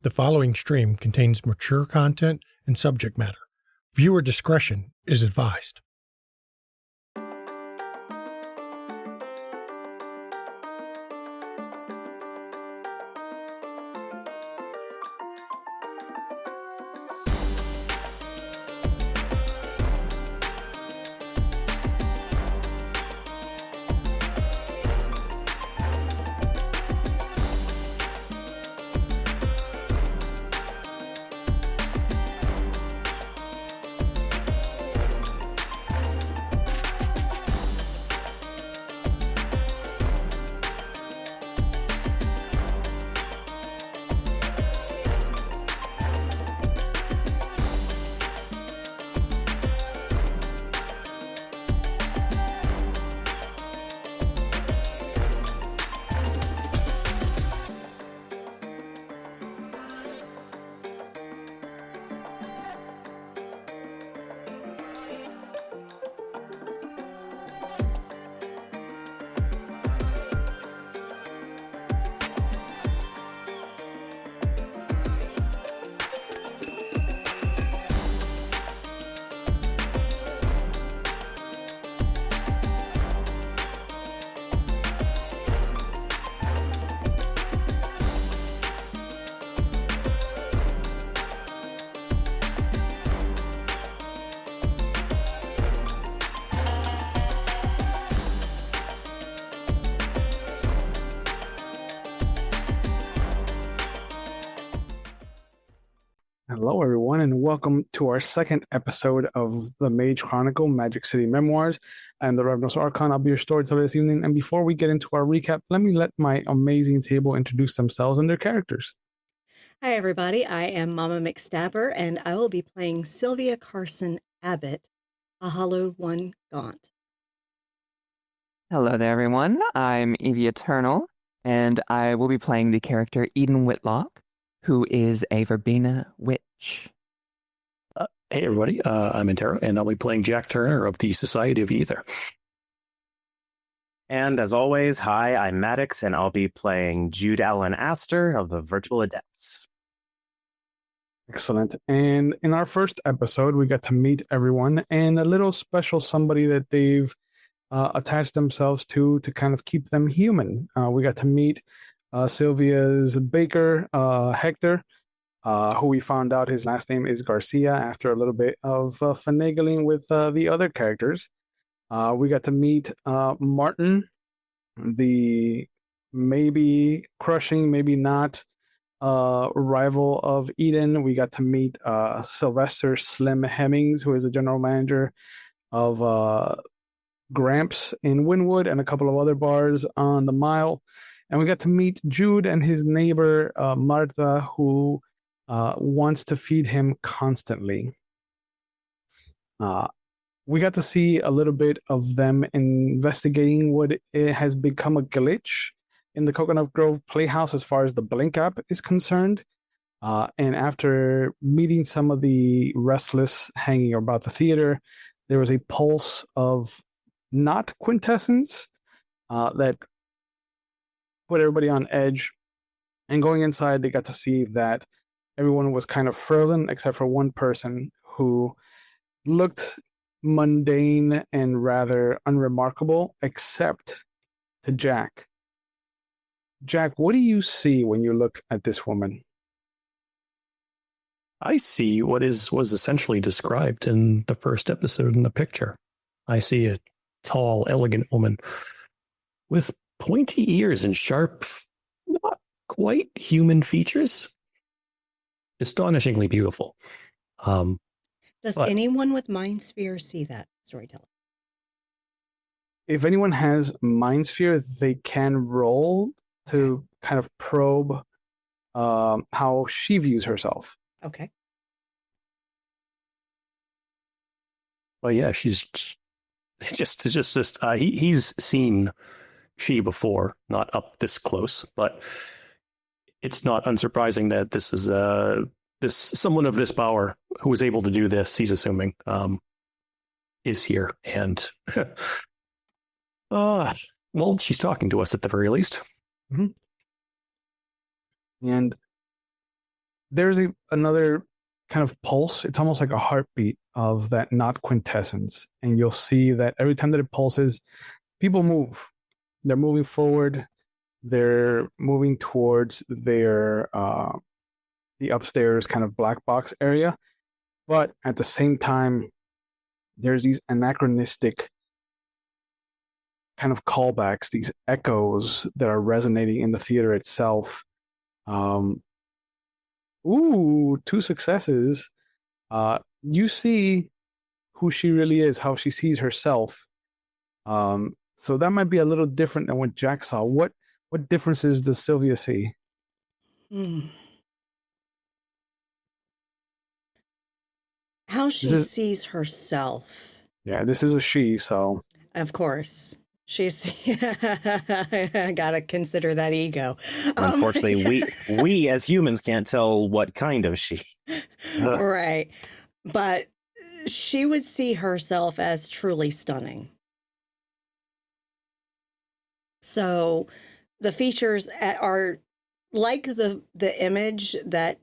The following stream contains mature content and subject matter. Viewer discretion is advised. Hello, everyone, and welcome to our second episode of the Mage Chronicle, Magic City Memoirs. I'm the Revenus Archon. I'll be your storyteller this evening. And before we get into our recap, let me let my amazing table introduce themselves and their characters. Hi, everybody. I am Mama McStabber, and I will be playing Sylvia Carson Abbott, a Hollowed One Gaunt. Hello there, everyone. I'm Evie Eternal, and I will be playing the character Eden Whitlock, who is a Verbena witch. Hey, everybody. I'm Intero, and I'll be playing Jack Turner of the Society of Ether. And as always, hi, I'm Maddox, and I'll be playing Jude Allen Astor of the Virtual Adepts. Excellent. And in our first episode, we got to meet everyone and a little special somebody that they've attached themselves to kind of keep them human. We got to meet Sylvia's baker, Hector, who we found out his last name is Garcia after a little bit of finagling with the other characters. We got to meet Martin, the maybe crushing, maybe not rival of Eden. We got to meet Sylvester Slim Hemmings, who is the general manager of Gramps in Wynwood and a couple of other bars on the Mile. And we got to meet Jude and his neighbor, Martha, who wants to feed him constantly. We got to see a little bit of them investigating what has become a glitch in the Coconut Grove Playhouse as far as the Blink app is concerned. And after meeting some of the restless hanging about the theater, there was a pulse of not quintessence that put everybody on edge. And going inside, they got to see that everyone was kind of frozen except for one person who looked mundane and rather unremarkable, except to Jack. Jack, what do you see when you look at this woman? I see what was essentially described in the first episode in the picture. I see a tall, elegant woman with pointy ears and sharp, not quite human features. Astonishingly beautiful. Does anyone with Mind Sphere see that, storyteller? If anyone has Mind Sphere, they can roll to kind of probe how she views herself. Okay. Well, yeah, she's he's seen she before, not up this close, but it's not unsurprising that this is someone of this power who was able to do this, he's assuming, is here. And well, she's talking to us at the very least. Mm-hmm. And there's another kind of pulse. It's almost like a heartbeat of that not quintessence. And you'll see that every time that it pulses, people move. They're moving forward. They're moving towards their the upstairs kind of black box area. But at the same time, there's these anachronistic kind of callbacks, these echoes that are resonating in the theater itself. Ooh, 2 successes. You see who she really is, how she sees herself. So that might be a little different than what Jack saw. What differences does Sylvia see? How she sees herself. Yeah, this is a she, so. Of course. She's gotta consider that ego. Unfortunately, we as humans can't tell what kind of she. Right. But she would see herself as truly stunning. So the features are like the image that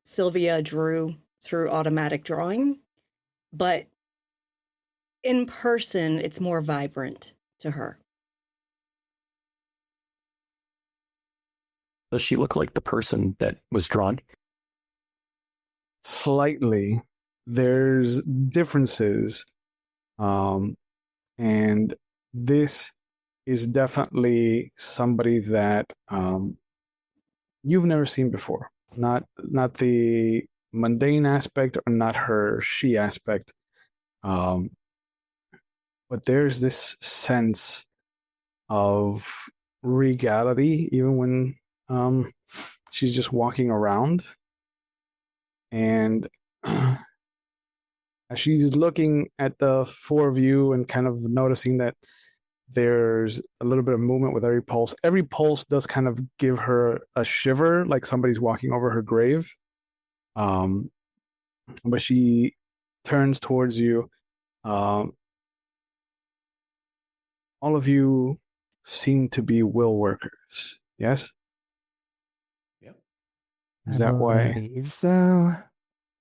Sylvia drew through automatic drawing, but in person, it's more vibrant to her. Does she look like the person that was drawn? Slightly. There's differences. And this is definitely somebody that you've never seen before. Not the mundane aspect or not her she aspect. But there's this sense of regality even when she's just walking around. And as she's looking at the 4 of you and kind of noticing that there's a little bit of movement with every pulse. Every pulse does kind of give her a shiver, like somebody's walking over her grave. But she turns towards you. All of you seem to be will workers, yes? Yep. Is that why? Believe so.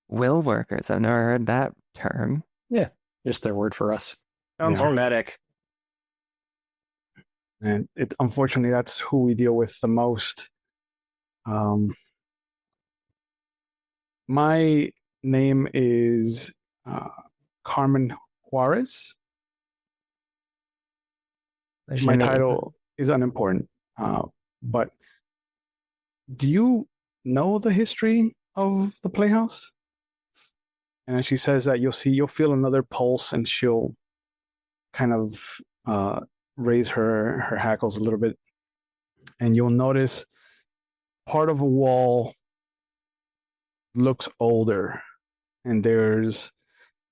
Will workers. I've never heard that term. Yeah, just their word for us. Sounds Yeah. hermetic. And unfortunately, that's who we deal with the most. My name is Carmen Juarez. My title is unimportant. But do you know the history of the Playhouse? And she says that you'll feel another pulse, and she'll kind of raise her hackles a little bit, and you'll notice part of a wall looks older, and there's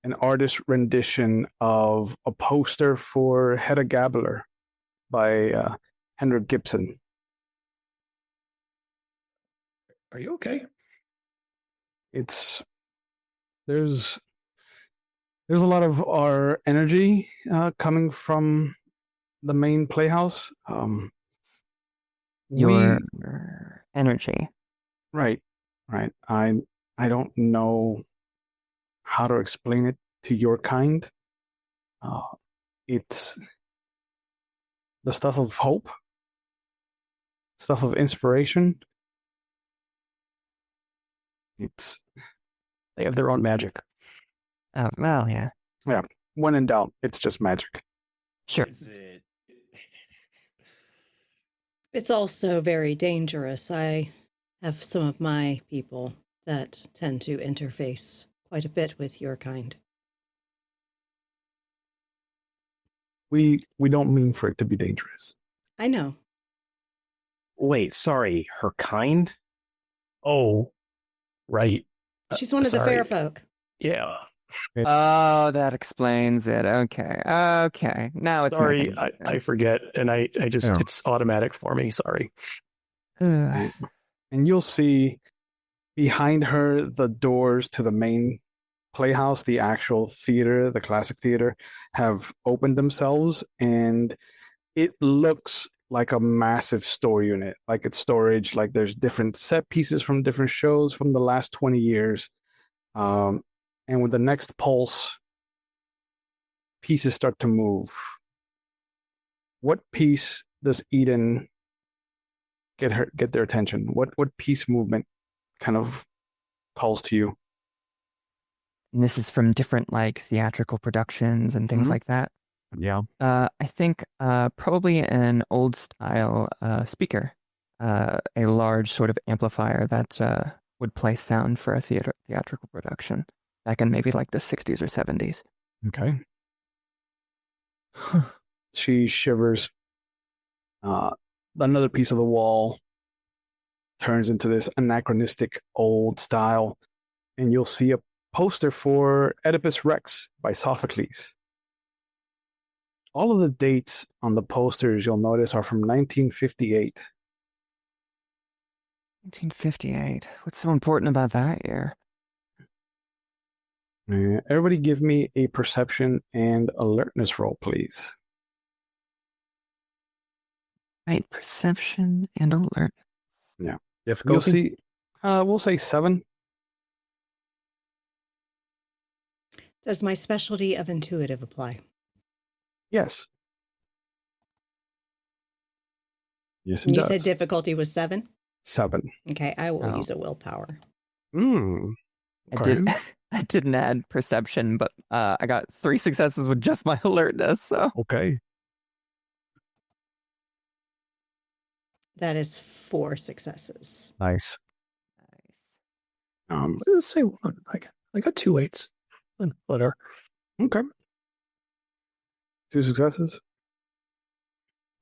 an artist rendition of a poster for Hedda Gabler by Henrik Gibson. Are you okay? There's a lot of our energy coming from the main Playhouse. Your energy. Right. I don't know how to explain it to your kind. It's the stuff of hope, stuff of inspiration. They have their own magic. Oh, well, yeah. When in doubt, it's just magic. Sure. It's also very dangerous. I have some of my people that tend to interface quite a bit with your kind. We don't mean for it to be dangerous. I know. Wait, sorry, her kind? Oh, right. She's one of the sorry. fair folk. Yeah. Oh, that explains it. Okay. Now it's Sorry, making I sense. forget, and I just, Yeah. it's automatic for me. Sorry. And you'll see behind her the doors to the main Playhouse, the actual theater, the classic theater, have opened themselves, and it looks like a massive store unit. Like it's storage, like there's different set pieces from different shows from the last 20 years. And with the next pulse, pieces start to move. What piece does Eden get their attention? What piece movement kind of calls to you? And this is from different like theatrical productions and things Mhm. like that. Yeah. I think probably an old style speaker, a large sort of amplifier that would play sound for a theatrical production back in maybe like the 60s or 70s. Okay. She shivers. Another piece of the wall turns into this anachronistic old style, and you'll see a poster for Oedipus Rex by Sophocles. All of the dates on the posters you'll notice are from 1958. 1958. What's so important about that year? Everybody give me a perception and alertness roll, please. Right, perception and alert. You'll Difficulty? see, we'll say 7. Does my specialty of intuitive apply? Yes. Yes, it You does. said difficulty was 7? 7. Okay, I will Oh. use a willpower. Mm. Okay. I didn't add perception, but I got 3 successes with just my alertness. So Okay. That is 4 successes. Nice. Let's say 1. I got 2 8s. Whatever. Okay. 2 successes.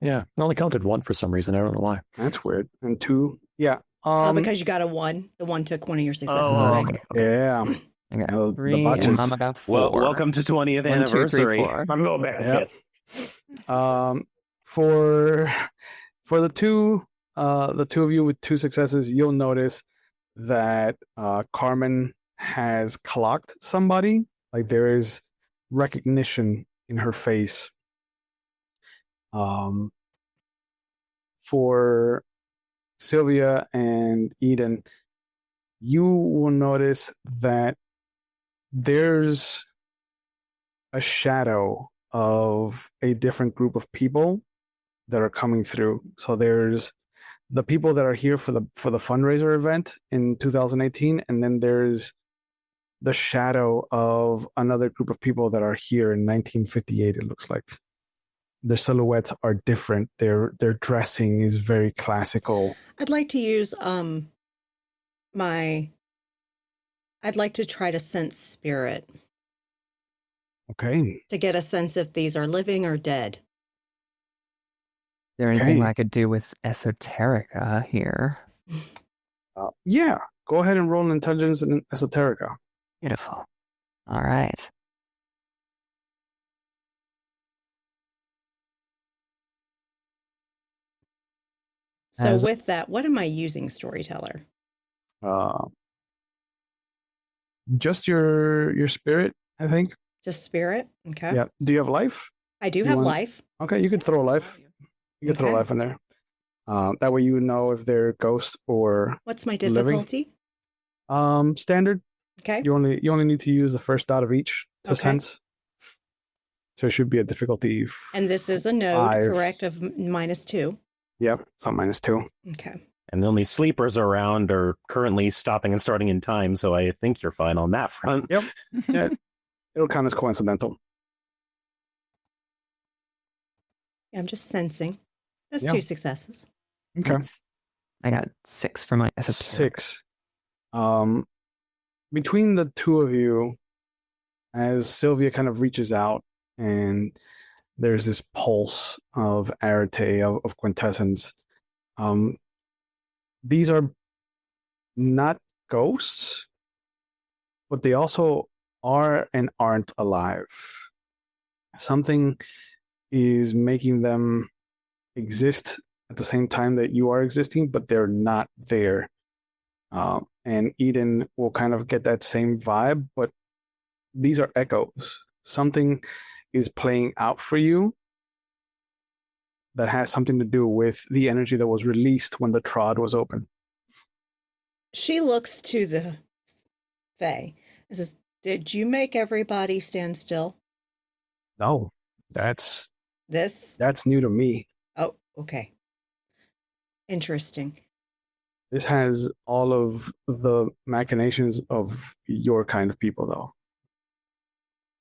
Yeah, I only counted 1 for some reason. I don't know why. That's weird. And 2. Yeah. Because you got a 1. The 1 took one of your successes Oh, away. okay. Yeah. I got The 3 and botches. Mama got 4. Well, welcome to 20th 1, 2, 3, anniversary. 4. I'm going back to Yep. 5th. For the two of you with 2 successes, you'll notice that Carmen has clocked somebody. Like there is recognition in her face. For Sylvia and Eden, you will notice that there's a shadow of a different group of people that are coming through. So there's the people that are here for the fundraiser event in 2018, and then there's the shadow of another group of people that are here in 1958. It looks like their silhouettes are different. Their dressing is very classical. I'd like to use I'd like to try to sense spirit Okay. to get a sense if these are living or dead. Is there anything Okay. I could do with esoterica here? Yeah. Go ahead and roll an intelligence and esoterica. Beautiful. All right. So As- with that, what am I using, storyteller? Just your spirit, I think. Just spirit? Okay. Yeah. Do you have life? I do You have want- life. Okay, you could throw life. You could throw Okay. life in there. That way you would know if they're ghosts or What's my Living? difficulty? standard. Okay. You only need to use the first dot of each to Okay. sense. So it should be a difficulty. And this is a node, 5. correct, of -2. Yep, so -2. Okay. And the only sleepers around are currently stopping and starting in time, so I think you're fine on that front. Yep. Yeah, it'll count as coincidental. I'm just sensing. That's Yeah. 2 successes. Okay. Nice. I got 6 for my esoteric. 6. Between the 2 of you, as Sylvia kind of reaches out and there's this pulse of arete, of quintessence. These are not ghosts, but they also are and aren't alive. Something is making them exist at the same time that you are existing, but they're not there. And Eden will kind of get that same vibe, but these are echoes. Something is playing out for you that has something to do with the energy that was released when the Trod was open. She looks to the Fae and says, "Did you make everybody stand still? No, that's This? new to me. Oh, okay. Interesting. This has all of the machinations of your kind of people, though.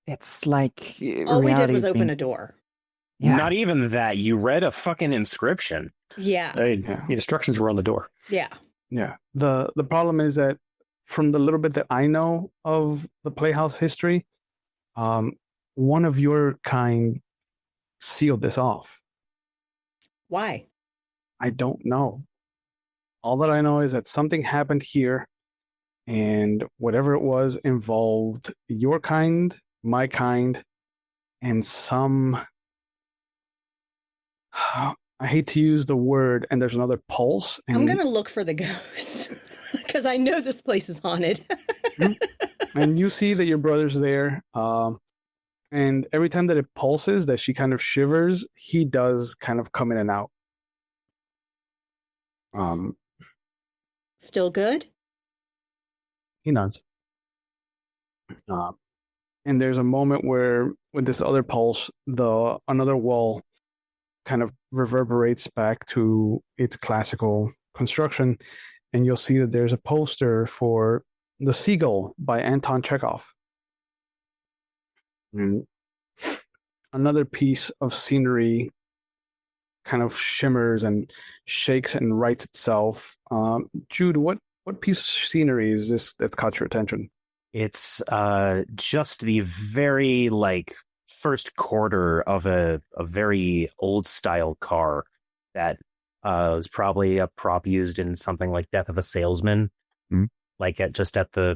It's like All we did reality was is open being- a door. Yeah. Not even that. You read a fucking inscription. Yeah. Yeah. The instructions were on the door. Yeah. Yeah. The problem is that from the little bit that I know of the Playhouse history, one of your kind sealed this off. Why? I don't know. All that I know is that something happened here, and whatever it was involved your kind, my kind, and some. I hate to use the word, and there's another pulse. And, I'm going to look for the ghost because I know this place is haunted. and you see that your brother's there. And every time that it pulses, that she kind of shivers, he does kind of come in and out. Still good? He nods. And there's a moment where, with this other pulse, another wall kind of reverberates back to its classical construction, and you'll see that there's a poster for The Seagull by Anton Chekhov. And another piece of scenery kind of shimmers and shakes and rights itself. Jude, what piece of scenery is this that's caught your attention? It's just the very first quarter of a very old style car that was probably a prop used in something like Death of a Salesman, like at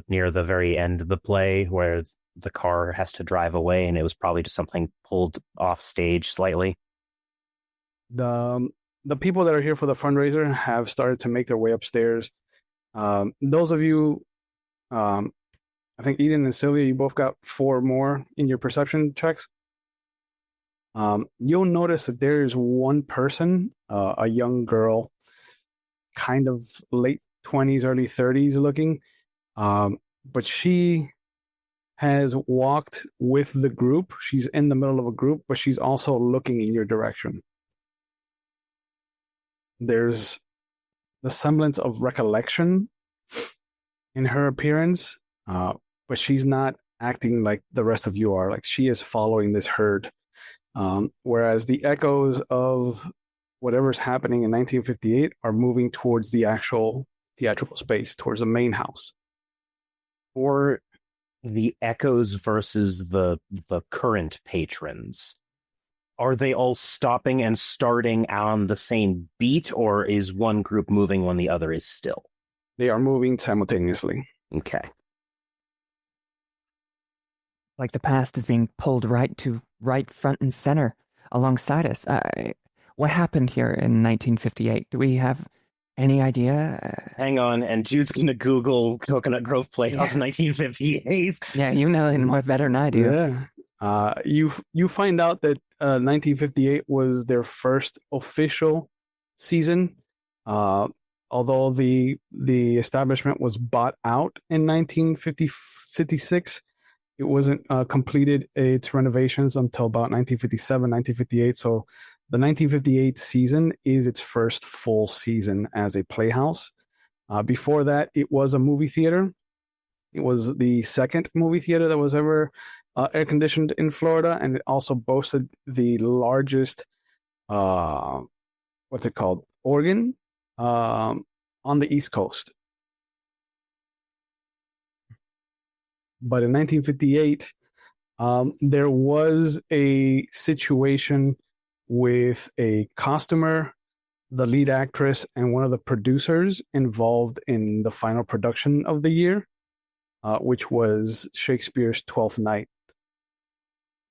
near the very end of the play where the car has to drive away, and it was probably just something pulled off stage slightly. The people that are here for the fundraiser have started to make their way upstairs. Those of you, I think Eden and Sylvia, you both got 4 more in your perception checks. You'll notice that there is one person, a young girl, kind of late 20s, early 30s looking, but she has walked with the group. She's in the middle of a group, but she's also looking in your direction. There's the semblance of recollection in her appearance, but she's not acting like the rest of you are. Like, she is following this herd. Whereas the echoes of whatever's happening in 1958 are moving towards the actual theatrical space, towards the main house. Or the echoes versus the current patrons. Are they all stopping and starting on the same beat, or is one group moving when the other is still? They are moving simultaneously. Okay. Like the past is being pulled right front and center alongside us. What happened here in 1958? Do we have any idea? Hang on, and Jude's going to Google Coconut Grove Playhouse 1958. Yeah, you know it more better than I do. Yeah. You find out that 1958 was their first official season. Although the establishment was bought out in 1956, it wasn't completed its renovations until about 1957, 1958. So the 1958 season is its first full season as a playhouse. Before that, it was a movie theater. It was the second movie theater that was ever air-conditioned in Florida, and it also boasted the largest, organ on the East Coast. But in 1958, there was a situation with a costumer, the lead actress, and one of the producers involved in the final production of the year, which was Shakespeare's Twelfth Night.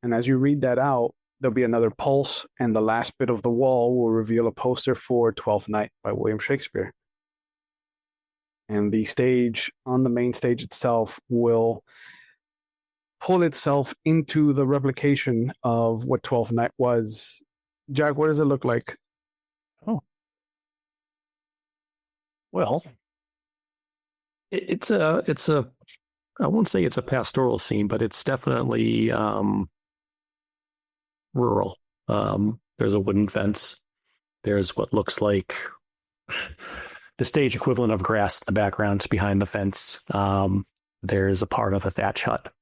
And as you read that out, there'll be another pulse, and the last bit of the wall will reveal a poster for Twelfth Night by William Shakespeare. And the stage, on the main stage itself, will pull itself into the replication of what Twelfth Night was. Jack, what does it look like Well, it's a I won't say it's a pastoral scene, but it's definitely rural. There's a wooden fence. There's what looks like the stage equivalent of grass in the background behind the fence. There's a part of a thatch hut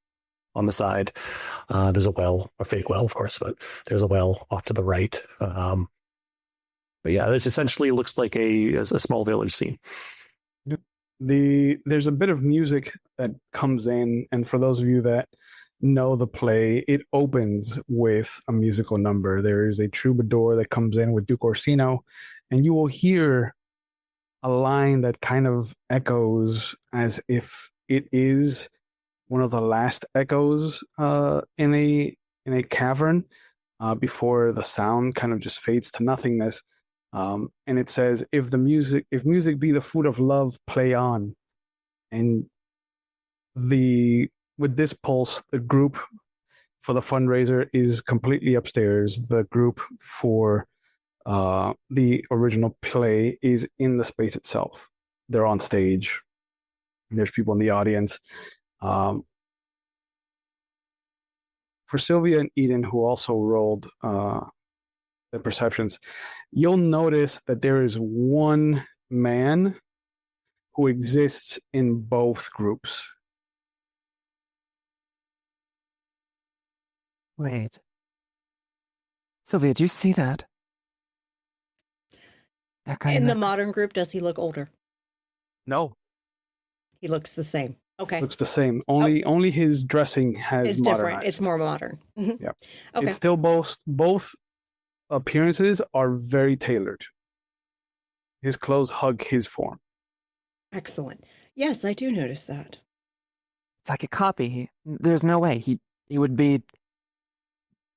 on the side. There's a well, a fake well, of course, but there's a well off to the right. But yeah, this essentially looks like a small village scene. There's a bit of music that comes in, and for those of you that know the play, it opens with a musical number. There is a troubadour that comes in with Duke Orsino, and you will hear a line that kind of echoes as if it is one of the last echoes in a cavern before the sound kind of just fades to nothingness. And it says, if music be the food of love, play on. And with this pulse, the group for the fundraiser is completely upstairs. The group for the original play is in the space itself. They're on stage. There's people in the audience. For Sylvia and Eden, who also rolled the perceptions, you'll notice that there is one man who exists in both groups. Wait. Sylvia, do you see that? That guy In the modern group, does he look older? No. He looks the same. Okay. Looks the same. Only his dressing has It's different. modernized. It's more modern. Mhm. Yeah. Okay. It's still both appearances are very tailored. His clothes hug his form. Excellent. Yes, I do notice that. It's like a copy. There's no way he would be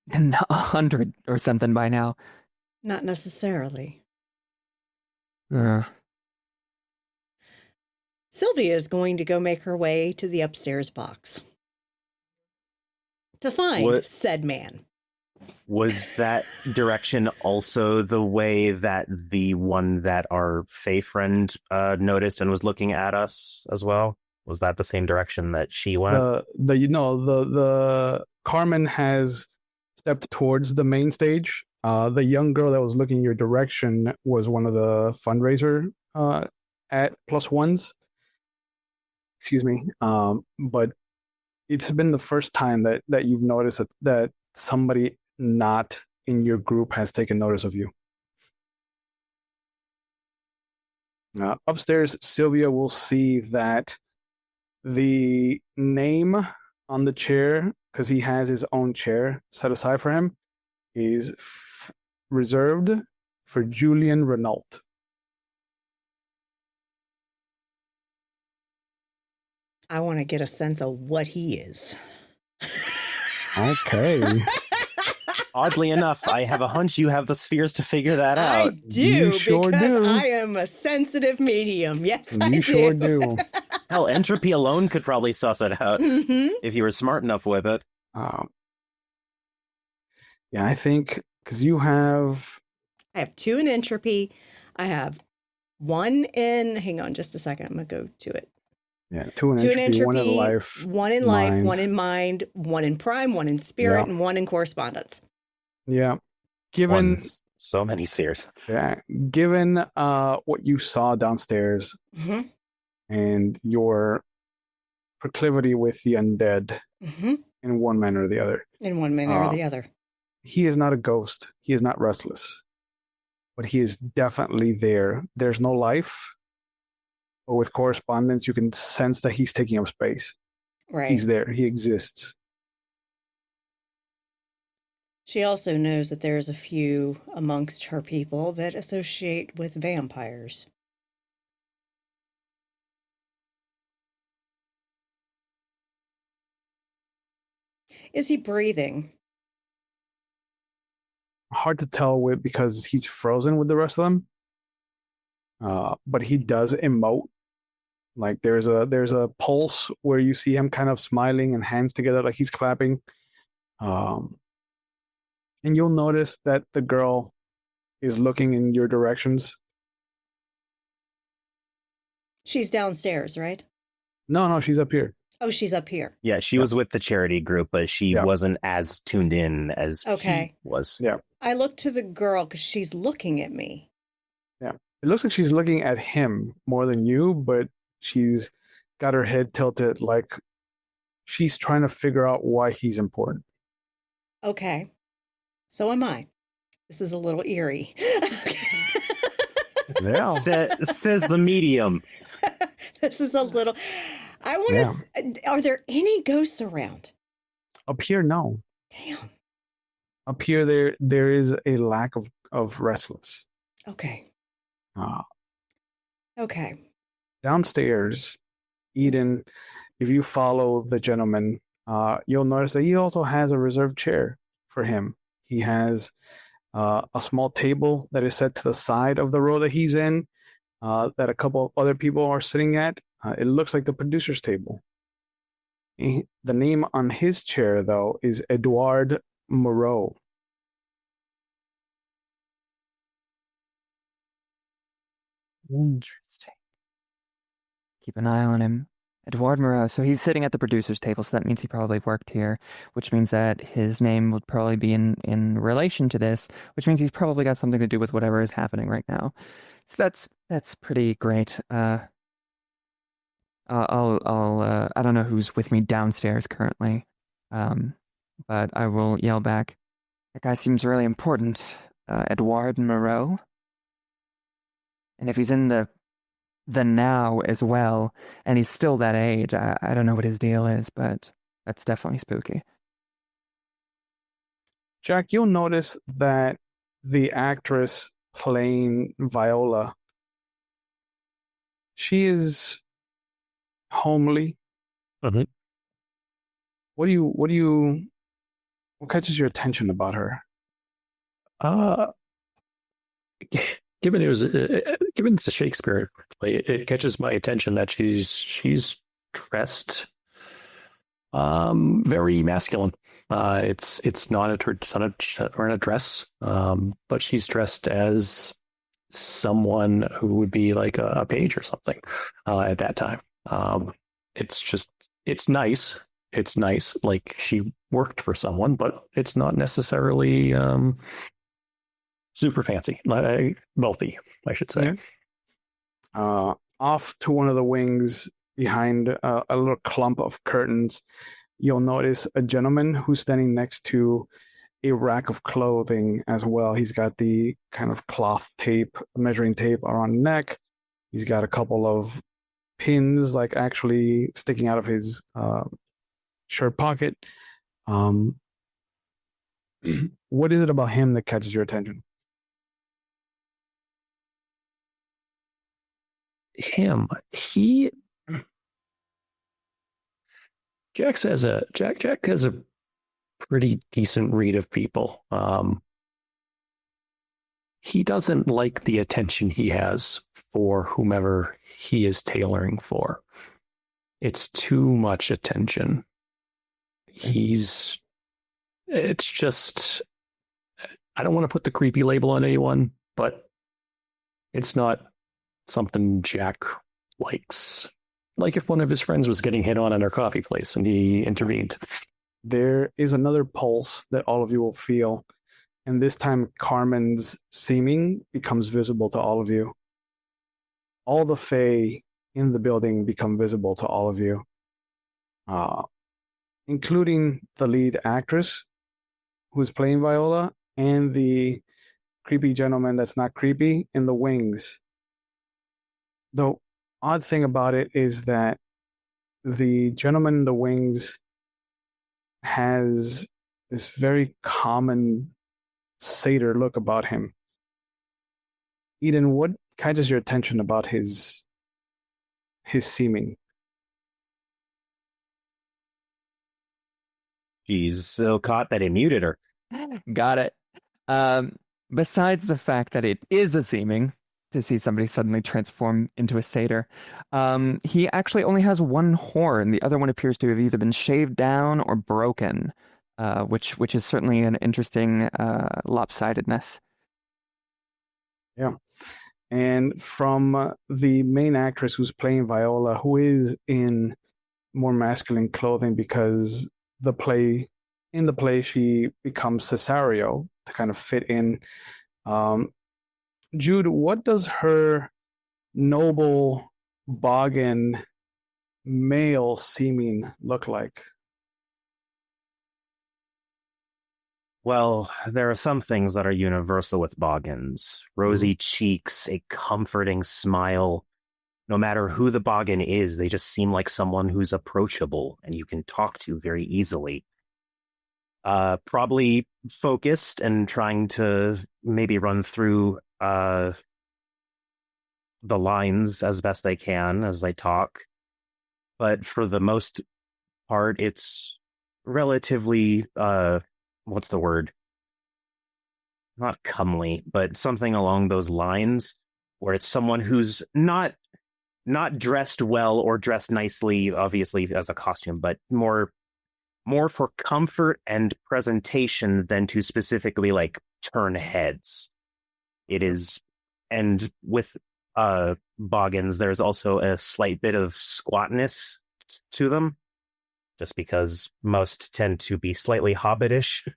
100 or something by now. Not necessarily. Sylvia is going to go make her way to the upstairs box to find said man. Was that direction also the way that the one that our Fae friend noticed and was looking at us as well? Was that the same direction that she went? The Carmen has stepped towards the main stage. The young girl that was looking your direction was one of the fundraiser at plus ones. Excuse me. But it's been the first time that you've noticed that somebody not in your group has taken notice of you. Upstairs, Sylvia will see that the name on the chair, because he has his own chair set aside for him, is reserved for Julian Renault. I want to get a sense of what he is. Okay. Oddly enough, I have a hunch you have the spheres to figure that out. I do, You sure because do. I am a sensitive medium. Yes, I do. You sure do. Hell, entropy alone could probably suss it out Mhm. if you were smart enough with it. Yeah, I think because you have I have 2 in entropy. I have 1 in, hang on just a second. I'm going to go to it. 2 in 2 in entropy, 1 in entropy, life, 1 in life, mind. 1 in mind, 1 in prime, 1 in spirit, Yeah. and 1 in correspondence. Yeah. Given So many spheres. given what you saw downstairs Mm-hmm. and your proclivity with the undead Mm-hmm. in one manner or the other, In one manner or the other. he is not a ghost. He is not restless. But he is definitely there. There's no life. But with correspondence, you can sense that he's taking up space. Right. He's there. He exists. She also knows that there's a few amongst her people that associate with vampires. Is he breathing? Hard to tell because he's frozen with the rest of them. But he does emote. Like there's a pulse where you see him kind of smiling and hands together like he's clapping. And you'll notice that the girl is looking in your directions. She's downstairs, right? No, she's up here. Oh, she's up here. Yeah, she was with the charity group, but she wasn't as tuned in as he was. Yeah. I look to the girl because she's looking at me. Yeah. It looks like she's looking at him more than you, but she's got her head tilted like she's trying to figure out why he's important. Okay. So am I. This is a little eerie. Yeah. Says the medium. This is a little... I want to... Are there any ghosts around? Up here, no. Damn. Up here, there is a lack of restless. Okay. Okay. Downstairs, Eden, if you follow the gentleman, you'll notice that he also has a reserved chair for him. He has a small table that is set to the side of the row that he's in, that a couple of other people are sitting at. It looks like the producer's table. The name on his chair, though, is Edouard Moreau. Interesting. Keep an eye on him. Edouard Moreau. So he's sitting at the producer's table, so that means he probably worked here, which means that his name would probably be in relation to this, which means he's probably got something to do with whatever is happening right now. So that's pretty great. I don't know who's with me downstairs currently, but I will yell back. That guy seems really important, Edouard Moreau. And if he's in the now as well, and he's still that age, I don't know what his deal is, but that's definitely spooky. Jack, you'll notice that the actress playing Viola, she is homely. Mm-hmm. What catches your attention about her? Given it's a Shakespeare play, it catches my attention that she's dressed very masculine. It's not a dress, but she's dressed as someone who would be like a page or something at that time. It's nice. It's nice, like she worked for someone, but it's not necessarily super fancy, wealthy, I should say. Yeah. Off to one of the wings behind a little clump of curtains, you'll notice a gentleman who's standing next to a rack of clothing as well. He's got the kind of cloth tape, measuring tape around the neck. He's got a couple of pins like actually sticking out of his shirt pocket. What is it about him that catches your attention? Jack has a pretty decent read of people. He doesn't like the attention he has for whomever he is tailoring for. It's too much attention. It's just, I don't want to put the creepy label on anyone, but it's not something Jack likes. Like if one of his friends was getting hit on at our coffee place and he intervened. There is another pulse that all of you will feel. And this time, Carmen's seeming becomes visible to all of you. All the Fae in the building become visible to all of you, including the lead actress who's playing Viola and the creepy gentleman that's not creepy in the wings. The odd thing about it is that the gentleman in the wings has this very common satyr look about him. Eden, what catches your attention about his seeming? She's so caught that he muted her. Got it. Besides the fact that it is a seeming to see somebody suddenly transform into a satyr, he actually only has one horn. The other one appears to have either been shaved down or broken, which is certainly an interesting lopsidedness. Yeah. And from the main actress who's playing Viola, who is in more masculine clothing because in the play she becomes Cesario to kind of fit in. Jude, what does her noble Boggin male seeming look like? Well, there are some things that are universal with Boggins. Rosy cheeks, a comforting smile. No matter who the Boggin is, they just seem like someone who's approachable and you can talk to very easily. Probably focused and trying to maybe run through the lines as best they can as they talk. But for the most part, it's relatively... what's the word? Not comely, but something along those lines, where it's someone who's not dressed well or dressed nicely, obviously as a costume, but more for comfort and presentation than to specifically like turn heads. It is, and with Boggins, there's also a slight bit of squatness to them, just because most tend to be slightly hobbitish.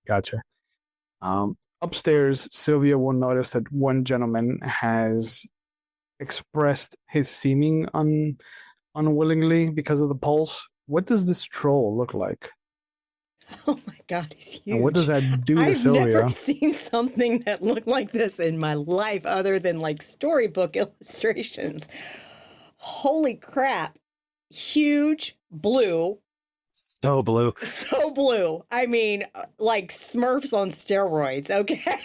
Gotcha. Upstairs, Sylvia will notice that one gentleman has expressed his seeming unwillingly because of the pulse. What does this troll look like? Oh my God, he's huge. And what does that do to I've Sylvia? never seen something that looked like this in my life other than like storybook illustrations. Holy crap. Huge, blue. So blue. So blue. I mean, like Smurfs on steroids, okay?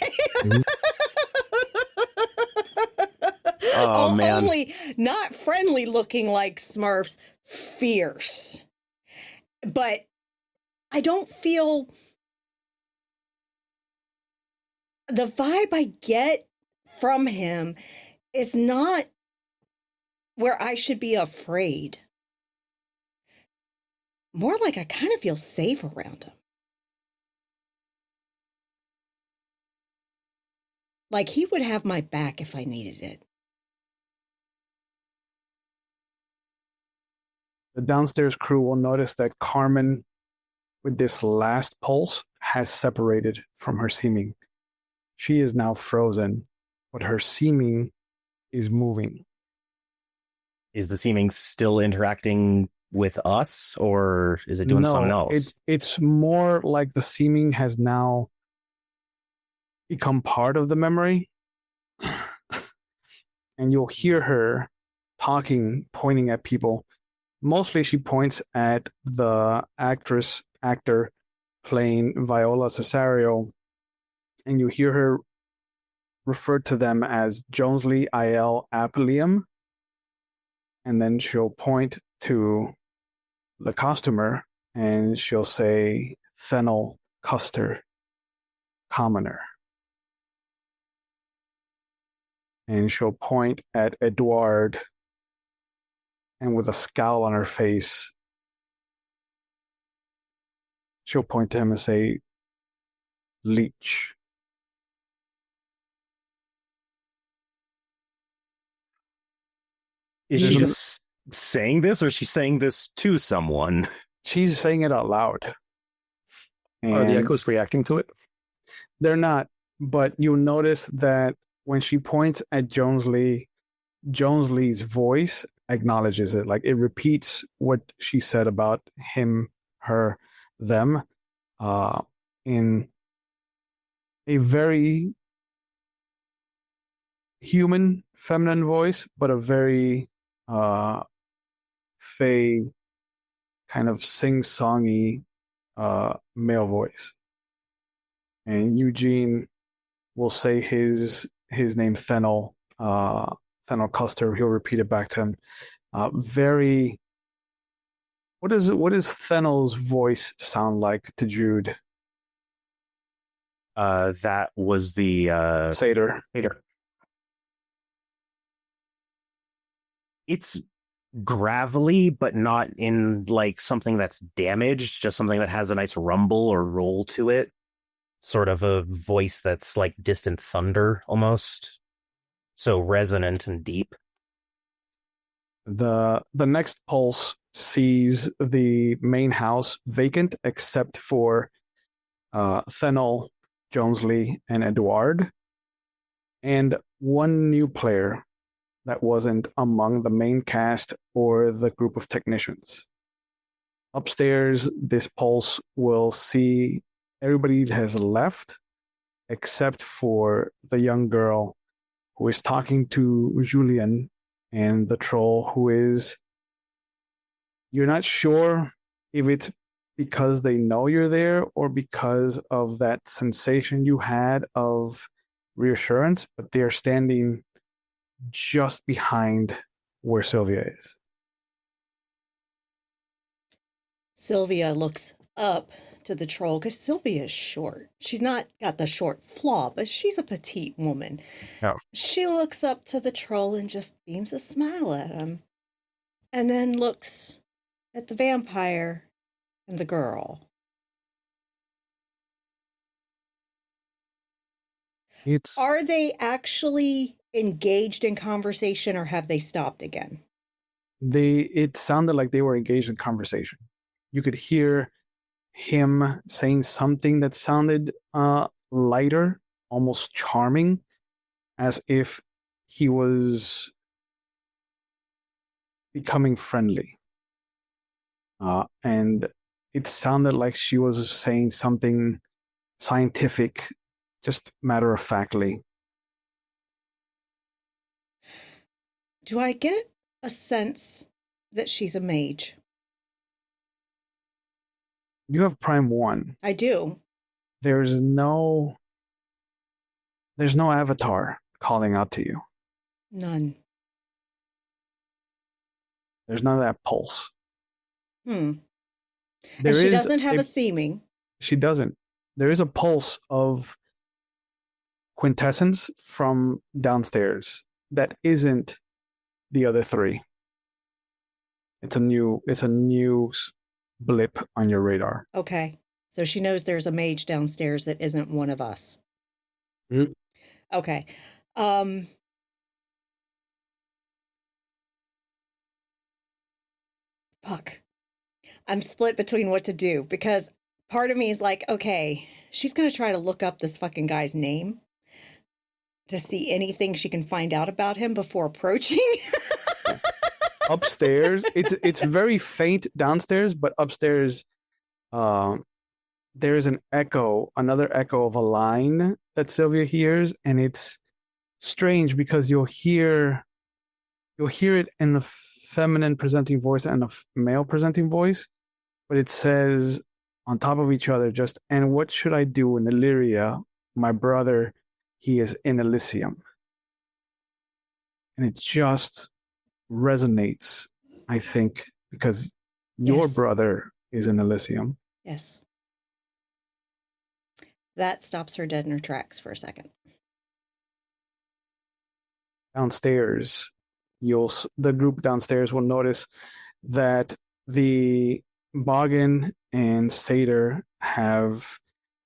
Oh, man. Only not friendly looking like Smurfs, fierce. But I don't feel the vibe I get from him is not where I should be afraid. More like I kind of feel safe around him. Like he would have my back if I needed it. The downstairs crew will notice that Carmen, with this last pulse, has separated from her seeming. She is now frozen, but her seeming is moving. Is the seeming still interacting with us, or is it doing something else? It's more like the seeming has now become part of the memory. And you'll hear her talking, pointing at people. Mostly she points at the actor playing Viola Cesario, and you hear her refer to them as Jonesley IL Applium, and then she'll point to the costumer and she'll say Fennel Custer Commoner. And she'll point at Edouard, and with a scowl on her face, she'll point to him and say, Leech. Is she just saying this, or is she saying this to someone? She's saying it out loud. Are the And echoes reacting to it? they're not, but you'll notice that when she points at Jonesley, Jonesley's voice acknowledges it. Like it repeats what she said about him, her, them, in a very human, feminine voice, but a very fey, kind of sing-songy male voice. And Eugene will say his name, Fennel Custer. He'll repeat it back to him. Very. What does Fennel's voice sound like to Jude? That was the Satyr. It's gravelly, but not in like something that's damaged, just something that has a nice rumble or roll to it. Sort of a voice that's like distant thunder almost. so resonant and deep. The next pulse sees the main house vacant except for Thenol, Jonesley, and Edward, and one new player that wasn't among the main cast or the group of technicians. Upstairs, this pulse will see everybody has left except for the young girl who is talking to Julian and the troll, who is, you're not sure if it's because they know you're there or because of that sensation you had of reassurance, but they're standing just behind where Sylvia is. Sylvia looks up to the troll because Sylvia is short. She's not got the short flaw, but she's a petite woman. Yeah. She looks up to the troll and just beams a smile at him, and then looks at the vampire and the girl. Are they actually engaged in conversation, or have they stopped again? It sounded like they were engaged in conversation. You could hear him saying something that sounded lighter, almost charming, as if he was becoming friendly. And it sounded like she was saying something scientific, just matter-of-factly. Do I get a sense that she's a mage? You have Prime 1. I do. There's no avatar calling out to you. None. There's none of that pulse. And she doesn't have a seeming. She doesn't. There is a pulse of quintessence from downstairs that isn't the other three. It's a new blip on your radar. Okay. So she knows there's a mage downstairs that isn't one of us. Mm. Okay. Fuck. I'm split between what to do, because part of me is like, okay, she's going to try to look up this fucking guy's name to see anything she can find out about him before approaching. Upstairs, it's very faint downstairs, but upstairs, there's another echo of a line that Sylvia hears, and it's strange because you'll hear it in a feminine presenting voice and a male presenting voice, but it says on top of each other just, and what should I do in Illyria? My brother, he is in Elysium. And it just resonates, I think, because your brother is in Elysium. Yes. That stops her dead in her tracks for a second. Downstairs, the group downstairs will notice that the Boggin and Satyr have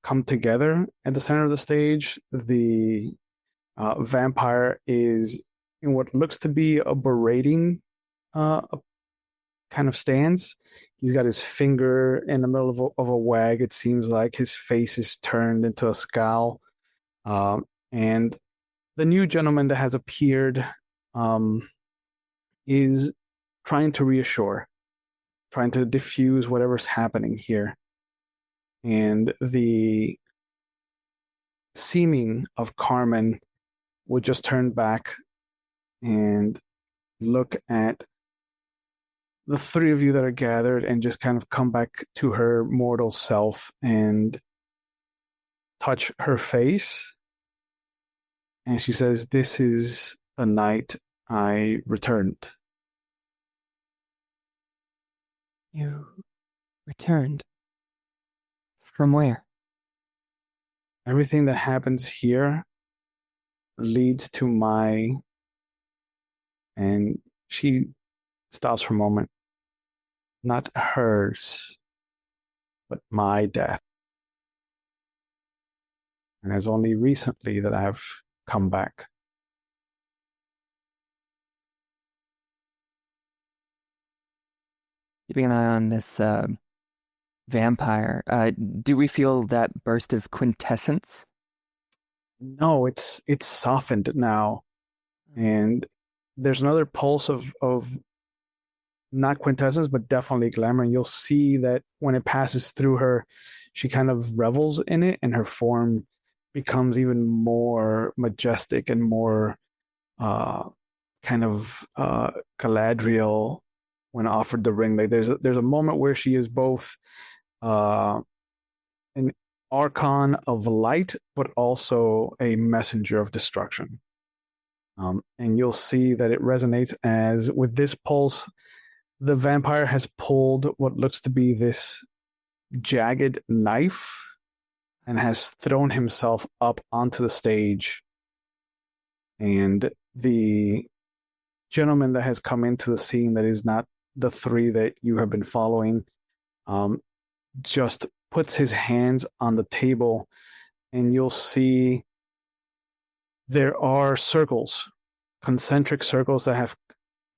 come together at the center of the stage. The vampire is in what looks to be a berating kind of stance. He's got his finger in the middle of a wag. It seems like his face is turned into a scowl. And the new gentleman that has appeared is trying to reassure, trying to diffuse whatever's happening here. And the seeming of Carmen would just turn back and look at the three of you that are gathered and just kind of come back to her mortal self and touch her face. And she says, "This is the night I returned." You returned? From where? Everything that happens here leads to my... And she stops for a moment. Not hers, but my death. And it's only recently that I've come back. keeping an eye on this vampire. Do we feel that burst of quintessence? No, it's softened now, and there's another pulse of not quintessence, but definitely glamour. And you'll see that when it passes through her, she kind of revels in it, and her form becomes even more majestic and more kind of Galadriel when offered the ring. Like there's a moment where she is both an archon of light, but also a messenger of destruction. And you'll see that it resonates as with this pulse, the vampire has pulled what looks to be this jagged knife and has thrown himself up onto the stage. And the gentleman that has come into the scene that is not the three that you have been following just puts his hands on the table, and you'll see there are circles, concentric circles that have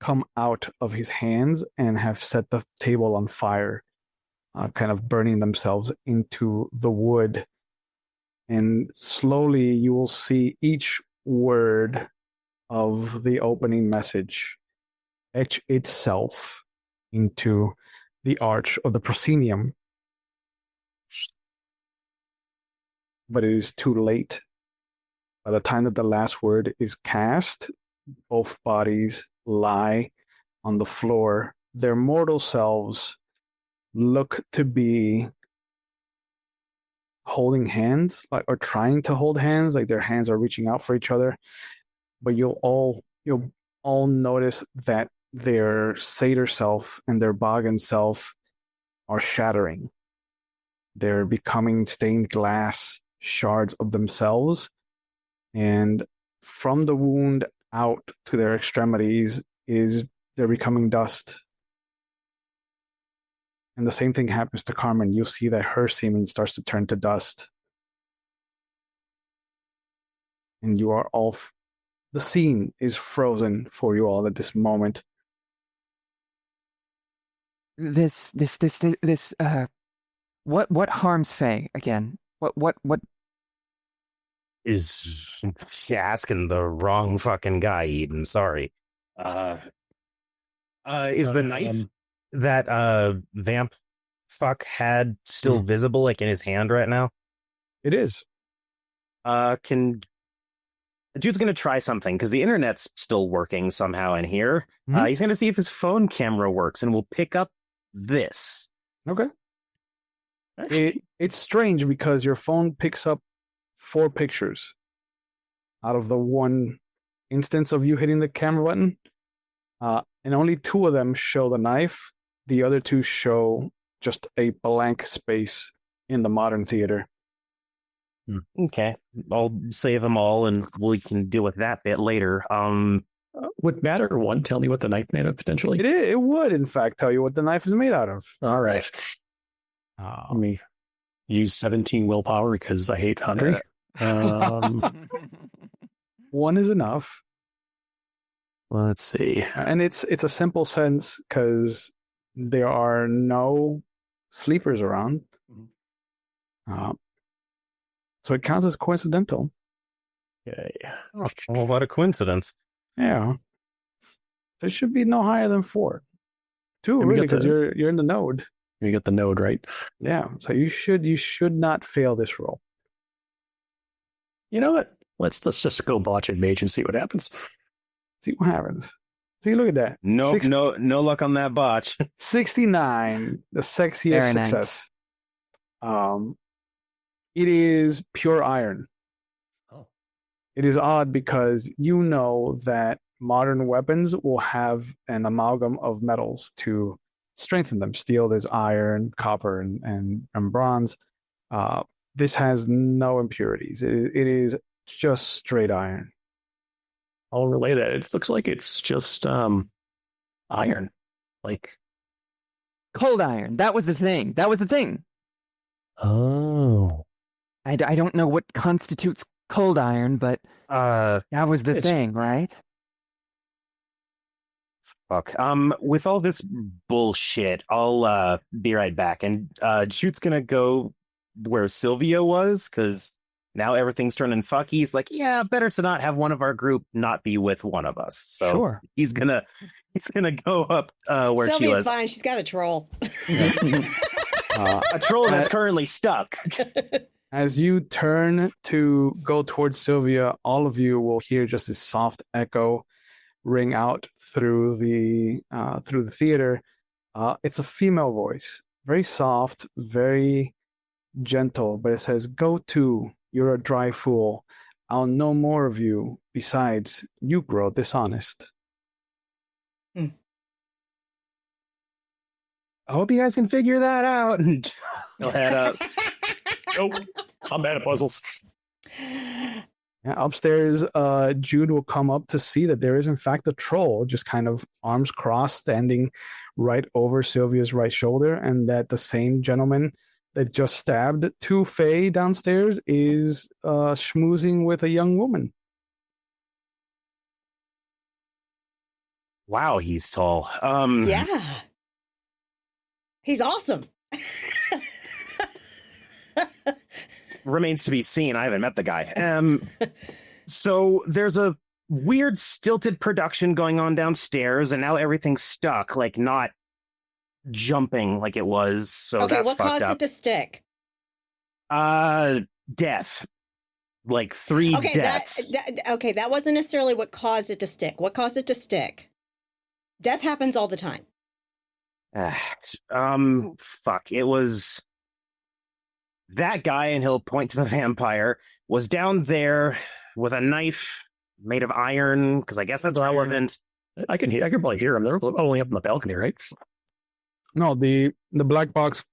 come out of his hands and have set the table on fire, kind of burning themselves into the wood. And slowly you will see each word of the opening message etch itself into the arch of the proscenium. But it is too late. By the time that the last word is cast, both bodies lie on the floor. Their mortal selves look to be holding hands, like, or trying to hold hands, like their hands are reaching out for each other. But you'll all notice that their satyr self and their Bogan self are shattering. They're becoming stained glass shards of themselves, and from the wound out to their extremities they're becoming dust. And the same thing happens to Carmen. You'll see that her semen starts to turn to dust. And you are all the scene is frozen for you all at this moment. What harms Faye again? What Is asking the wrong fucking guy, Eden. Sorry. Is the knife that vamp fuck had still visible, like in his hand right now? It is. Can the dude's gonna try something because the internet's still working somehow in here. He's gonna see if his phone camera works, and we'll pick up this. Okay. It's strange because your phone picks up 4 pictures out of the one instance of you hitting the camera button, and only 2 of them show the knife. The other 2 show just a blank space in the modern theater. Okay, I'll save them all, and we can deal with that bit later. Would matter one tell me what the knife made of potentially? It would, in fact, tell you what the knife is made out of. All right. Let me use 17 willpower because I hate hungry. 1 is enough. Let's see. And it's a simple sense because there are no sleepers around. So it counts as coincidental. Okay. Oh, what a coincidence. Yeah. There should be no higher than 4. 2, really, because you're in the node. You get the node, right? Yeah. So you should not fail this roll. You know what? Let's just go botch and Mage and see what happens. See what happens. See, look at that. No luck on that botch. 69, the sexiest Very nice. success. It is pure iron. Oh. It is odd because you know that modern weapons will have an amalgam of metals to strengthen them. Steel, there's iron, copper, and bronze. This has no impurities. It is just straight iron. I'll relay that. It looks like it's just iron. Like cold iron. That was the thing. oh. I don't know what constitutes cold iron, but that was the thing, right? Fuck. With all this bullshit, I'll be right back. And Jude's gonna go where Sylvia was, because now everything's turning fucky. He's like, yeah, better to not have one of our group not be with one of us. So Sure. he's gonna go up where she Sylvia's was. fine. She's got a troll. A troll that's currently stuck. As you turn to go towards Sylvia, all of you will hear just this soft echo ring out through the theater. It's a female voice, very soft, very gentle, but it says, "Go to, you're a dry fool. I'll know more of you. Besides, you grow dishonest." I hope you guys can figure that out. He'll head up. Nope. I'm bad at puzzles. Yeah, upstairs, Jude will come up to see that there is in fact a troll, just kind of arms crossed, standing right over Sylvia's right shoulder, and that the same gentleman that just stabbed two Fae downstairs is schmoozing with a young woman. Wow, he's tall. Yeah. He's awesome. Remains to be seen. I haven't met the guy. So there's a weird stilted production going on downstairs, and now everything's stuck, like not jumping like it was. So Okay, that's what fucked caused up. it to stick? Death. Like 3 Okay, deaths. that wasn't necessarily what caused it to stick. What caused it to stick? Death happens all the time. Fuck. It was that guy, and he'll point to the vampire, was down there with a knife made of iron, because I guess that's relevant. I can probably hear them. They're only up in the balcony, right? No, the black box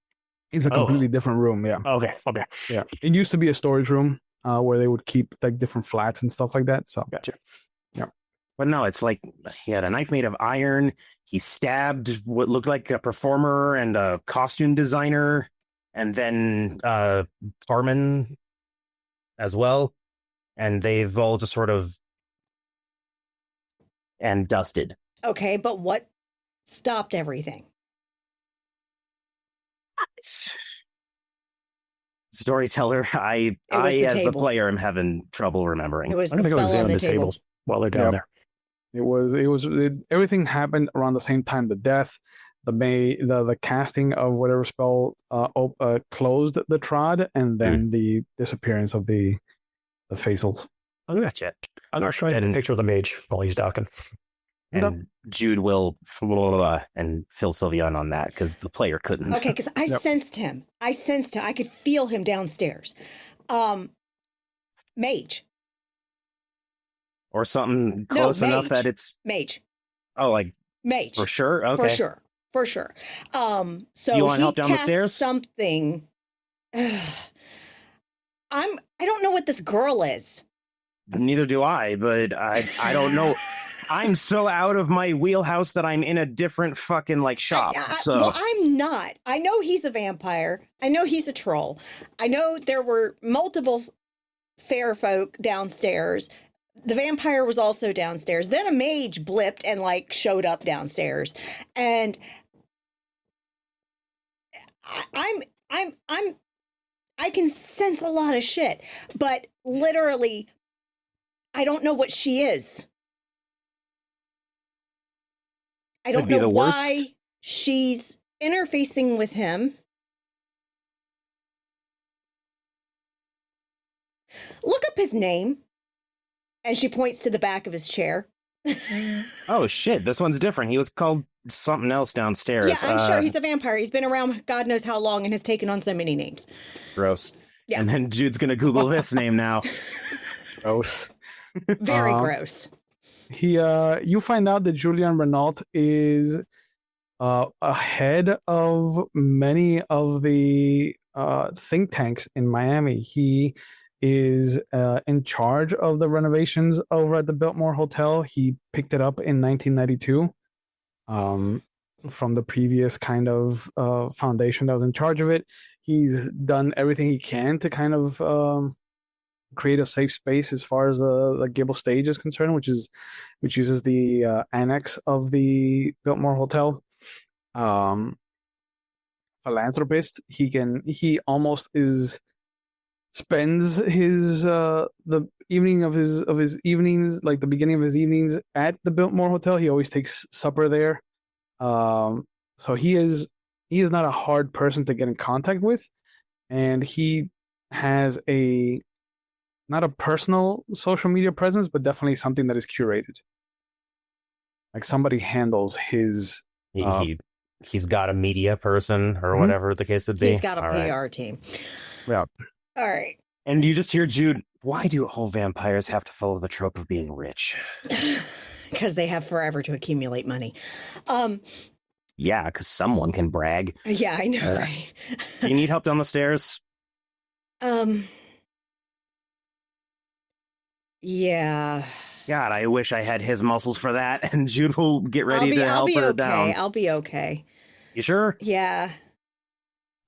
is a completely different room. Yeah, Okay. yeah. It used to be a storage room where they would keep like different flats and stuff like that. So Gotcha. But no, it's like he had a knife made of iron. He stabbed what looked like a performer and a costume designer, and then Carmen as well. And they've all just sort of and dusted. Okay, but what stopped everything? Storyteller, I was the as the table. player am having trouble remembering. It was I'm the gonna go spell on examine the the table. tables while they're down Yep. there. Everything happened around the same time. The death, the casting of whatever spell closed the trod, and then the disappearance of the facials. Oh, gotcha. I'm gonna try and picture the mage while he's docking. And Jude will and fill Sylvia in on that because the player couldn't. Okay, because I sensed him. I could feel him downstairs. Mage. Or something close enough Mage. that it's Mage. like Mage. for sure. Okay. For sure. So You want he help down the cast stairs? something. I don't know what this girl is. Neither do I, but I don't know. I'm so out of my wheelhouse that I'm in a different fucking like shop. Well, I'm not. I know he's a vampire. I know he's a troll. I know there were multiple fair folk downstairs. The vampire was also downstairs. Then a mage blipped and like showed up downstairs. And I can sense a lot of shit, but literally I don't know what she is. I don't know why she's interfacing with him. Look up his name. And she points to the back of his chair. Oh shit, this one's different. He was called something else downstairs. Yeah, I'm sure he's a vampire. He's been around God knows how long and has taken on so many names. Gross. Yeah. And then Jude's gonna Google this name now. Gross. Very gross. You find out that Julian Renault is ahead of many of the think tanks in Miami. He is in charge of the renovations over at the Biltmore Hotel. He picked it up in 1992 from the previous kind of foundation that was in charge of it. He's done everything he can to kind of create a safe space as far as the Gable stage is concerned, which uses the annex of the Biltmore Hotel. Philanthropist. He almost spends his the evening of his evenings, like the beginning of his evenings at the Biltmore Hotel. He always takes supper there. So he is not a hard person to get in contact with, and he has not a personal social media presence, but definitely something that is curated. Like somebody handles his. He's got a media person or whatever the case would be. He's got a All PR team. Yeah. All right. And you just hear Jude, why do all vampires have to follow the trope of being rich? Because they have forever to accumulate money. Yeah, because someone can brag. Yeah, I know, right? Do you need help down the stairs? Yeah. God, I wish I had his muscles for that. And Jude will get ready to help her down. I'll be okay. You sure? Yeah.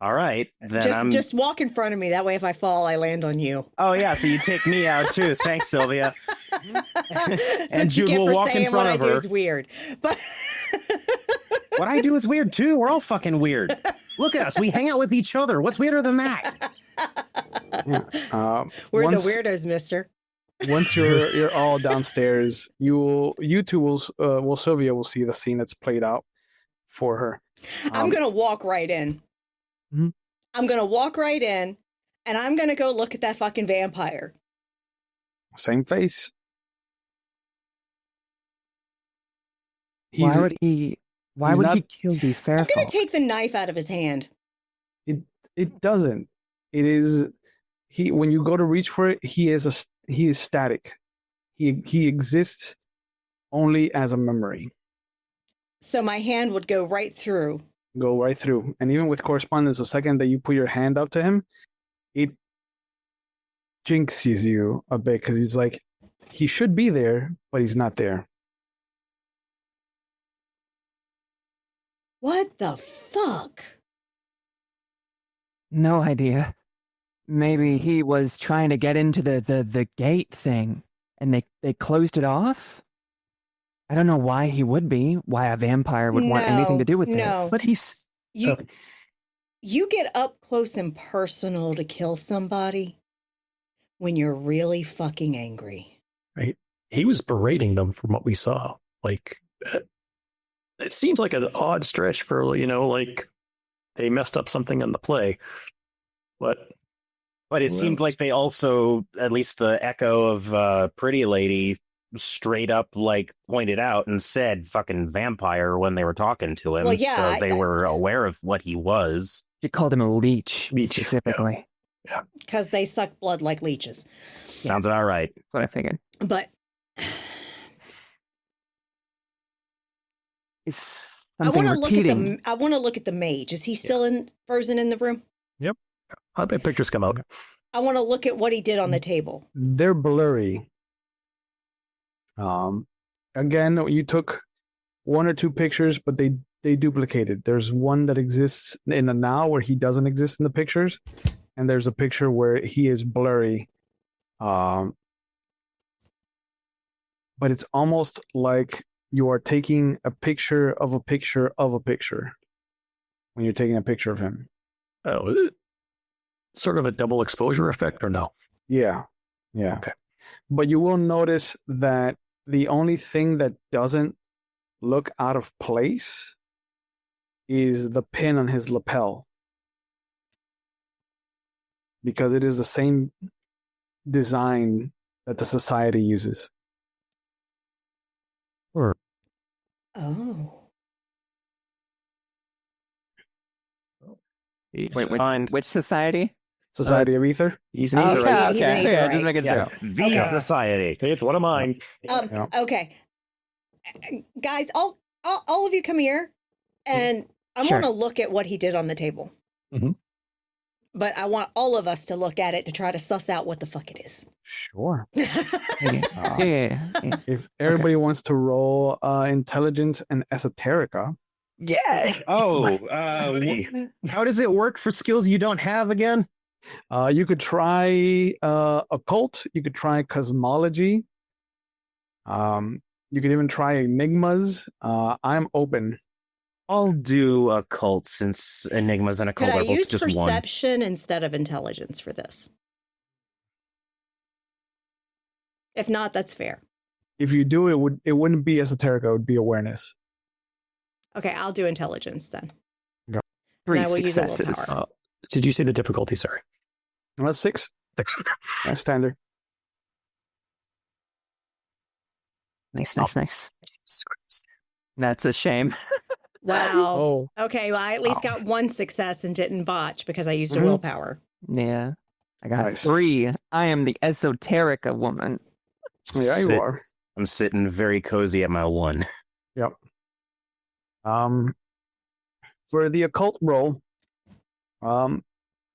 All right. Then just walk in front of me. That way, if I fall, I land on you. Oh, yeah. So you take me out, too. Thanks, Sylvia. And Jude will walk in front of her. What I do is weird. But what I do is weird, too. We're all fucking weird. Look at us. We hang out with each other. What's weirder than that? Yeah. We're the weirdos, mister. Once you're all downstairs, you two will Sylvia will see the scene that's played out for her. I'm gonna walk right in. Mm-hmm. I'm gonna walk right in, and I'm gonna go look at that fucking vampire. Same face. Why would he kill these fair I'm gonna folk? take the knife out of his hand. It doesn't. It is when you go to reach for it, he is static. He exists only as a memory. So my hand would go right through. Go right through. And even with correspondence, the second that you put your hand up to him, it jinxes you a bit because he's like, he should be there, but he's not there. What the fuck? No idea. Maybe he was trying to get into the gate thing, and they closed it off? I don't know why he would be, why a vampire would want anything to do with this. But you get up close and personal to kill somebody when you're really fucking angry. Right. He was berating them from what we saw. Like, it seems like an odd stretch for, like they messed up something in the play. But it seemed like they also, at least the echo of Pretty Lady, straight up like pointed out and said fucking vampire when they were talking to him. Well, yeah, so they were aware of what he was. She called him a leech specifically. Yeah. Because they suck blood like leeches. Sounds about right. That's what I figured. But It's I want something to repeating. I want to look at the mage. Is he still frozen in the room? Yep. How'd my pictures come out? I want to look at what he did on the table. They're blurry. Again, you took one or two pictures, but they duplicated. There's one that exists in the now where he doesn't exist in the pictures, and there's a picture where he is blurry. But it's almost like you are taking a picture of a picture of a picture when you're taking a picture of him. Oh, is it sort of a double exposure effect or no? Yeah. Okay. But you will notice that the only thing that doesn't look out of place is the pin on his lapel, because it is the same design that the society uses. Oh. Which society? Society of Ether? He's an Oh, ether, yeah, right? he's an ether, Yeah, right? just making Yeah. sure. The Okay. society. Hey, it's one of mine. Okay. Guys, all of you come here, and I Sure. want to look at what he did on the table. Mhm. But I want all of us to look at it to try to suss out what the fuck it is. Sure. Yeah. If everybody wants to roll intelligence and esoterica, Yeah. Oh, how does it work for skills you don't have again? You could try occult. You could try cosmology. You could even try enigmas. I'm open. I'll do occult since enigmas and Could occult I are both use just one. perception instead of intelligence for this? If not, that's fair. If you do, it wouldn't be esoterica. It would be awareness. Okay, I'll do intelligence then. Three And I will use a successes. willpower. Did you say the difficulty? Sorry. That's 6. Thanks. That's standard. Nice. That's a shame. Wow. Oh, Okay, well, I at least got one success and didn't botch because I used a Mhm. willpower. Yeah. I got Nice. 3. I am the esoterica woman. yeah, you are. I'm sitting very cozy at my 1. Yep. For the occult role,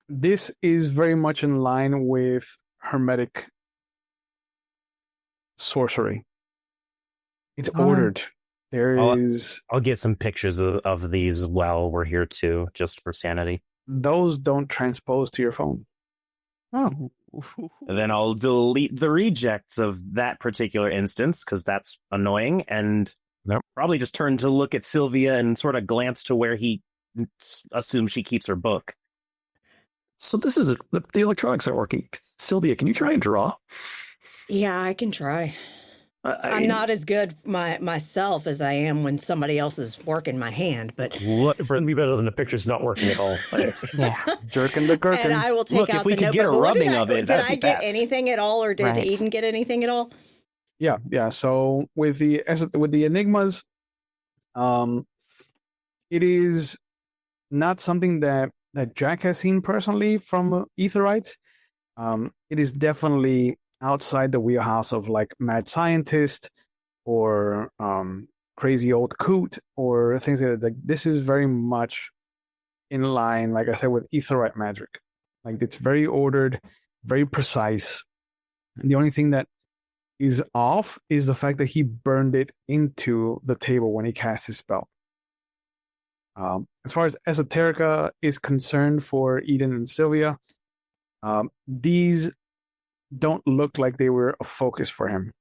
this is very much in line with hermetic sorcery. It's ordered. There Oh. is I'll get some pictures of these while we're here too, just for sanity. those don't transpose to your phone. Oh. And then I'll delete the rejects of that particular instance because that's annoying, and probably just turn to look at Sylvia and sort of glance to where he assumes she keeps her book. So this is the electronics aren't working. Sylvia, can you try and draw? Yeah, I can try. I'm not as good myself as I am when somebody else is working my hand, but What wouldn't be better than the picture's not working at all? Yeah. Jerking the gherkin. and I will take Look, if out we the could get notebook. a But what rubbing did of it, Did that'd I be get best. anything at all, or did Right. Eden get anything at all? Yeah. So with the enigmas, it is not something that Jack has seen personally from Aetherites. It is definitely outside the wheelhouse of like mad scientist or crazy old coot or things like that. Like, this is very much in line, like I said, with Aetherite magic. Like it's very ordered, very precise. And the only thing that is off is the fact that he burned it into the table when he cast his spell. As far as esoterica is concerned for Eden and Sylvia, these don't look like they were a focus for him.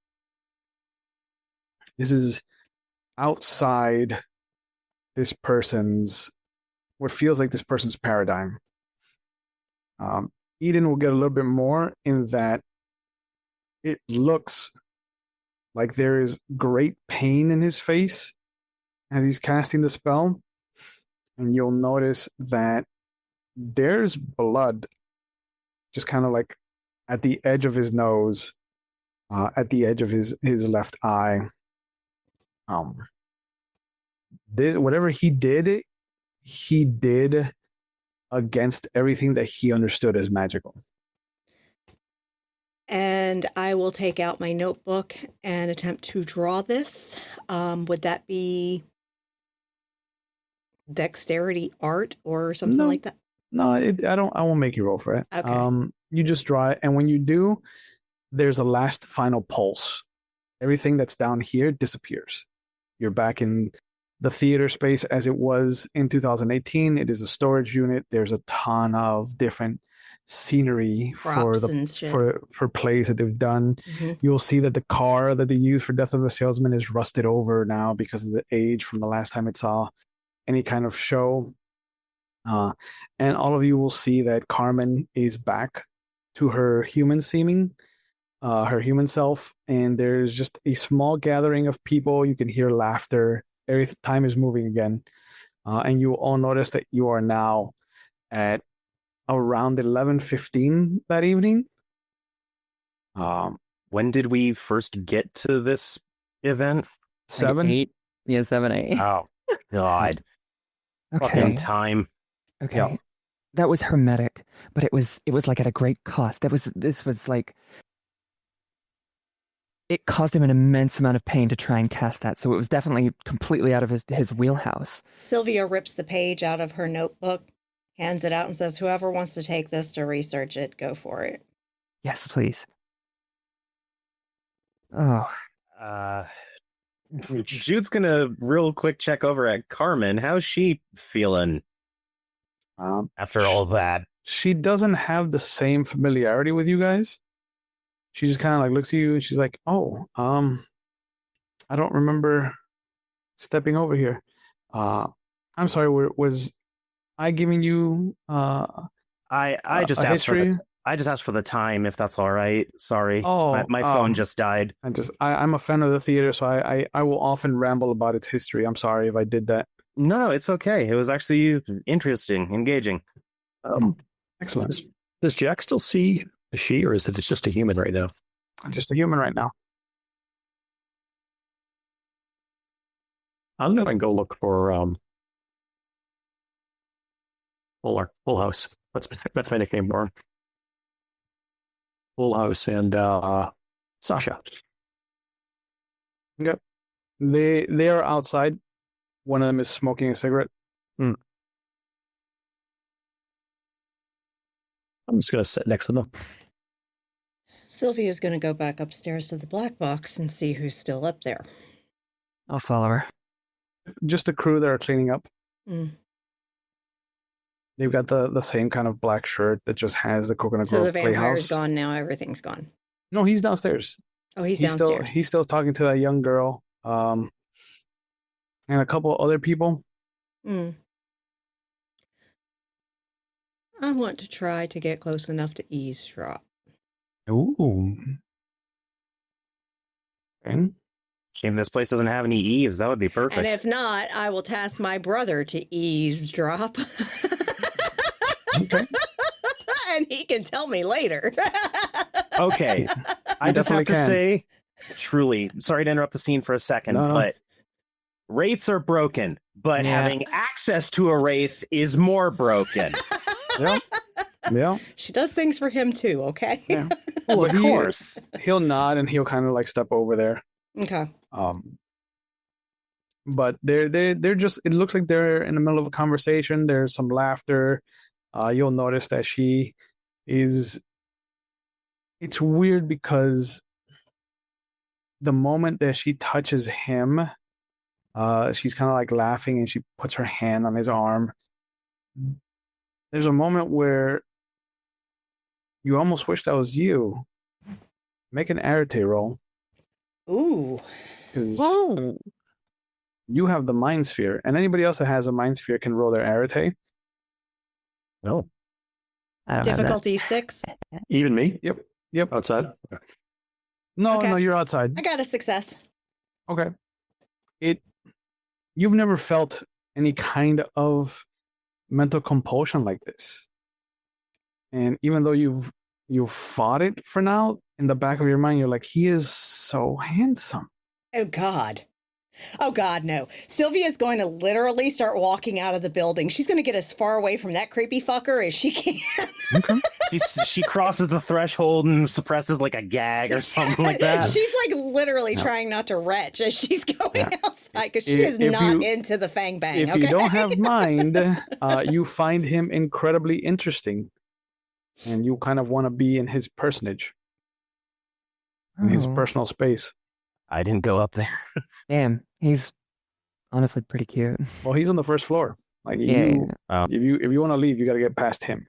This is outside this person's, what feels like this person's paradigm. Eden will get a little bit more in that it looks like there is great pain in his face as he's casting the spell. And you'll notice that there's blood just kind of like at the edge of his nose, at the edge of his left eye. Whatever he did against everything that he understood as magical. And I will take out my notebook and attempt to draw this. Would that be dexterity art or something No. like that? No, I won't make you roll for it. Okay. You just draw it, and when you do, there's a last final pulse. Everything that's down here disappears. You're back in the theater space as it was in 2018. It is a storage unit. There's a ton of different scenery Props and shit. for plays that they've done. Mhm. You'll see that the car that they used for Death of the Salesman is rusted over now because of the age from the last time it saw any kind of show. And all of you will see that Carmen is back to her human self, and there's just a small gathering of people. You can hear laughter. Every time is moving again, and you all notice that you are now at around 11:15 that evening. When did we first get to this event? 7. 8. Yeah, 7, 8. Oh, God. Okay. Fucking time. Okay. Yeah. That was hermetic, but it was like at a great cost. This was like it caused him an immense amount of pain to try and cast that. So it was definitely completely out of his wheelhouse. Sylvia rips the page out of her notebook, hands it out, and says, "Whoever wants to take this to research it, go for it." Yes, please. Oh, Jude's gonna real quick check over at Carmen. How's she feeling after all that? she doesn't have the same familiarity with you guys. She just kind of like looks at you and she's like, "Oh, I don't remember stepping over here. I'm sorry. Was I giving you I just a asked for history? I just asked for the time, if that's all right. Sorry, Oh, my phone just died. I'm a fan of the theater, so I will often ramble about its history. I'm sorry if I did that. No, it's okay. It was actually interesting, engaging. Excellent. Does Jack still see a she, or is it just a human right now? I'm just a human right now. I'm gonna go look for Full House. That's my nickname, Lauren. Full House and Sasha. Okay. They are outside. One of them is smoking a cigarette. I'm just gonna sit next to them. Sylvia's going to go back upstairs to the black box and see who's still up there. I'll follow her. Just the crew that are cleaning up. Mm. They've got the same kind of black shirt that just has the Coconut So Grove the vampire's Playhouse. gone now. Everything's gone. No, he's downstairs. Oh, he's downstairs. He's still talking to that young girl, and a couple other people. Mm. I want to try to get close enough to eavesdrop. Ooh. And Shame this place doesn't have any eaves. That would be perfect. And if not, I will task my brother to eavesdrop. okay. And he can tell me later. Okay. I just have definitely to can. say, truly, sorry to interrupt the scene for a second, No. but wraiths are broken, but Yeah. having access to a wraith is more broken. Yeah. She does things for him too, okay? Yeah. Well, But of course. He'll nod and he'll kind of like step over there. Okay. But they're just. It looks like they're in the middle of a conversation. There's some laughter. You'll notice that she is. It's weird because the moment that she touches him, she's kind of like laughing and she puts her hand on his arm. There's a moment where you almost wish that was you. Make an arete roll. Ooh. Because you have the mind sphere, and anybody else that has a mind sphere can roll their arete. No. I don't have that. Difficulty 6. Even me? Yep. Outside? No, Okay. no, you're outside. I got a success. Okay. You've never felt any kind of mental compulsion like this. And even though you've fought it for now, in the back of your mind, you're like, he is so handsome. Oh, God. Oh, God, no. Sylvia's going to literally start walking out of the building. She's going to get as far away from that creepy fucker as she can. Okay. She crosses the threshold and suppresses like a gag or something like that. She's like literally trying not to retch as she's going outside because she is If not you- into the fang bang. If Okay? you don't have mind, you find him incredibly interesting. And you kind of want to be in his personage, in his Oh, personal space. I didn't go up there. damn, he's honestly pretty cute. Well, he's on the first floor. Like Yeah, if you want to leave, you got to get past him.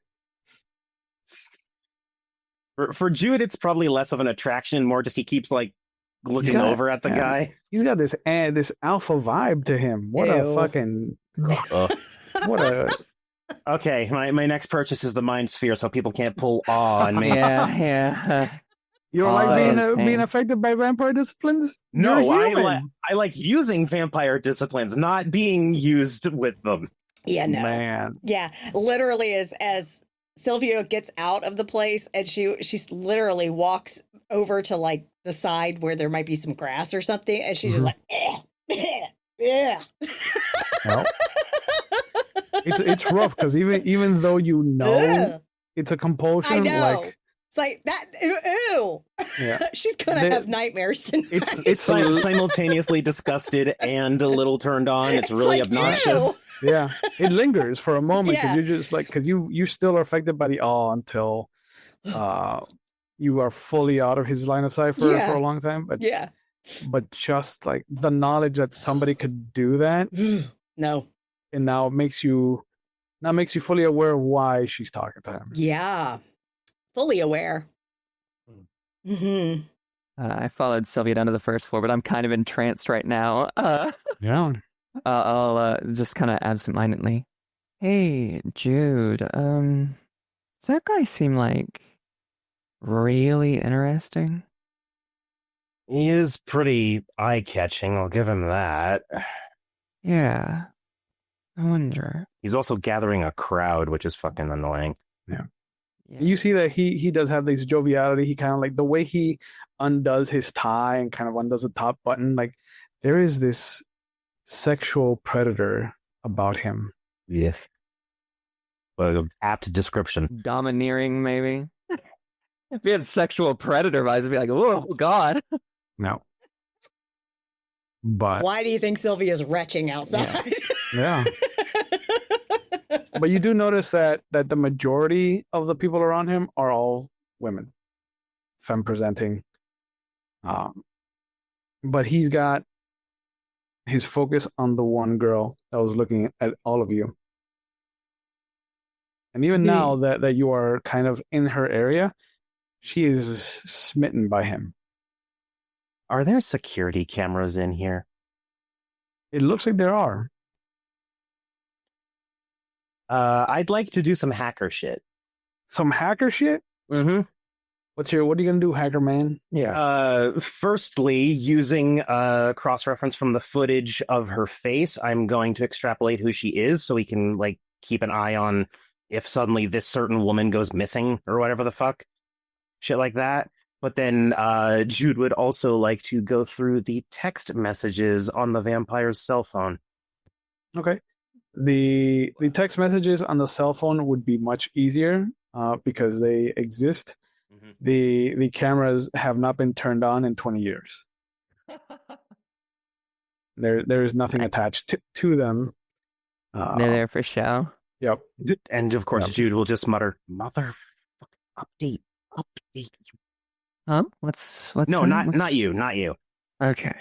For Jude, it's probably less of an attraction, more just he keeps like looking got- over at the yeah. guy. He's got this alpha vibe to him. What Ew. a fucking what a Okay, my next purchase is the Mind Sphere, so people can't pull awe on me. yeah. you don't Oh, like that's being pain. affected by vampire disciplines? No, You're I human. like using vampire disciplines, not being used with them. Yeah, no. Man. Yeah, literally as Sylvia gets out of the place and she's literally walks over to like the side where there might be some grass or something, and she's just like, yeah. Well, it's rough because even though you know it's a I compulsion, know. like It's like that. Ew. Yeah. She's gonna There- have nightmares tonight. it's Simultaneously disgusted and a little turned on. It's really like, obnoxious. yeah, it lingers for a moment because Yeah. you're just like because you still are affected by the awe until you are fully out of his line of sight for Yeah. a long time. But Yeah. but just like the knowledge that somebody could do that No. and now it makes you Now makes you fully aware of why she's talking to him. Yeah. Fully aware. Mm-hmm. I followed Sylvia down to the first floor, but I'm kind of entranced right now. Yeah. I'll just kind of absentmindedly. Hey, Jude. Does that guy seem like really interesting? He is pretty eye-catching, I'll give him that. Yeah. I wonder. He's also gathering a crowd, which is fucking annoying. Yeah. You see that he does have this joviality. He kind of like the way he undoes his tie and kind of undoes the top button. Like there is this sexual predator about him. Yes. What an apt description. Domineering, maybe? If he had sexual predator vibes, I'd be like, oh, God. No. But Why do you think Sylvia's retching outside? yeah. But you do notice that the majority of the people around him are all women, femme presenting. But he's got his focus on the one girl that was looking at all of you. And even now that you are kind of in her area, she is smitten by him. Are there security cameras in here? It looks like there are. I'd like to do some hacker shit. Some hacker shit? Mm-hmm. What are you gonna do, hacker man? Yeah. Firstly, using cross-reference from the footage of her face, I'm going to extrapolate who she is so we can like keep an eye on if suddenly this certain woman goes missing or whatever the fuck. Shit like that. But then Jude would also like to go through the text messages on the vampire's cell phone. Okay. The text messages on the cell phone would be much easier because they exist. Mm-hmm. The cameras have not been turned on in 20 years. There is nothing attached to them. They're there for show. Yep. And of course, Yep. Jude will just mutter, "Motherfucker, update." Huh? What's No, in- not what's- not you. Okay.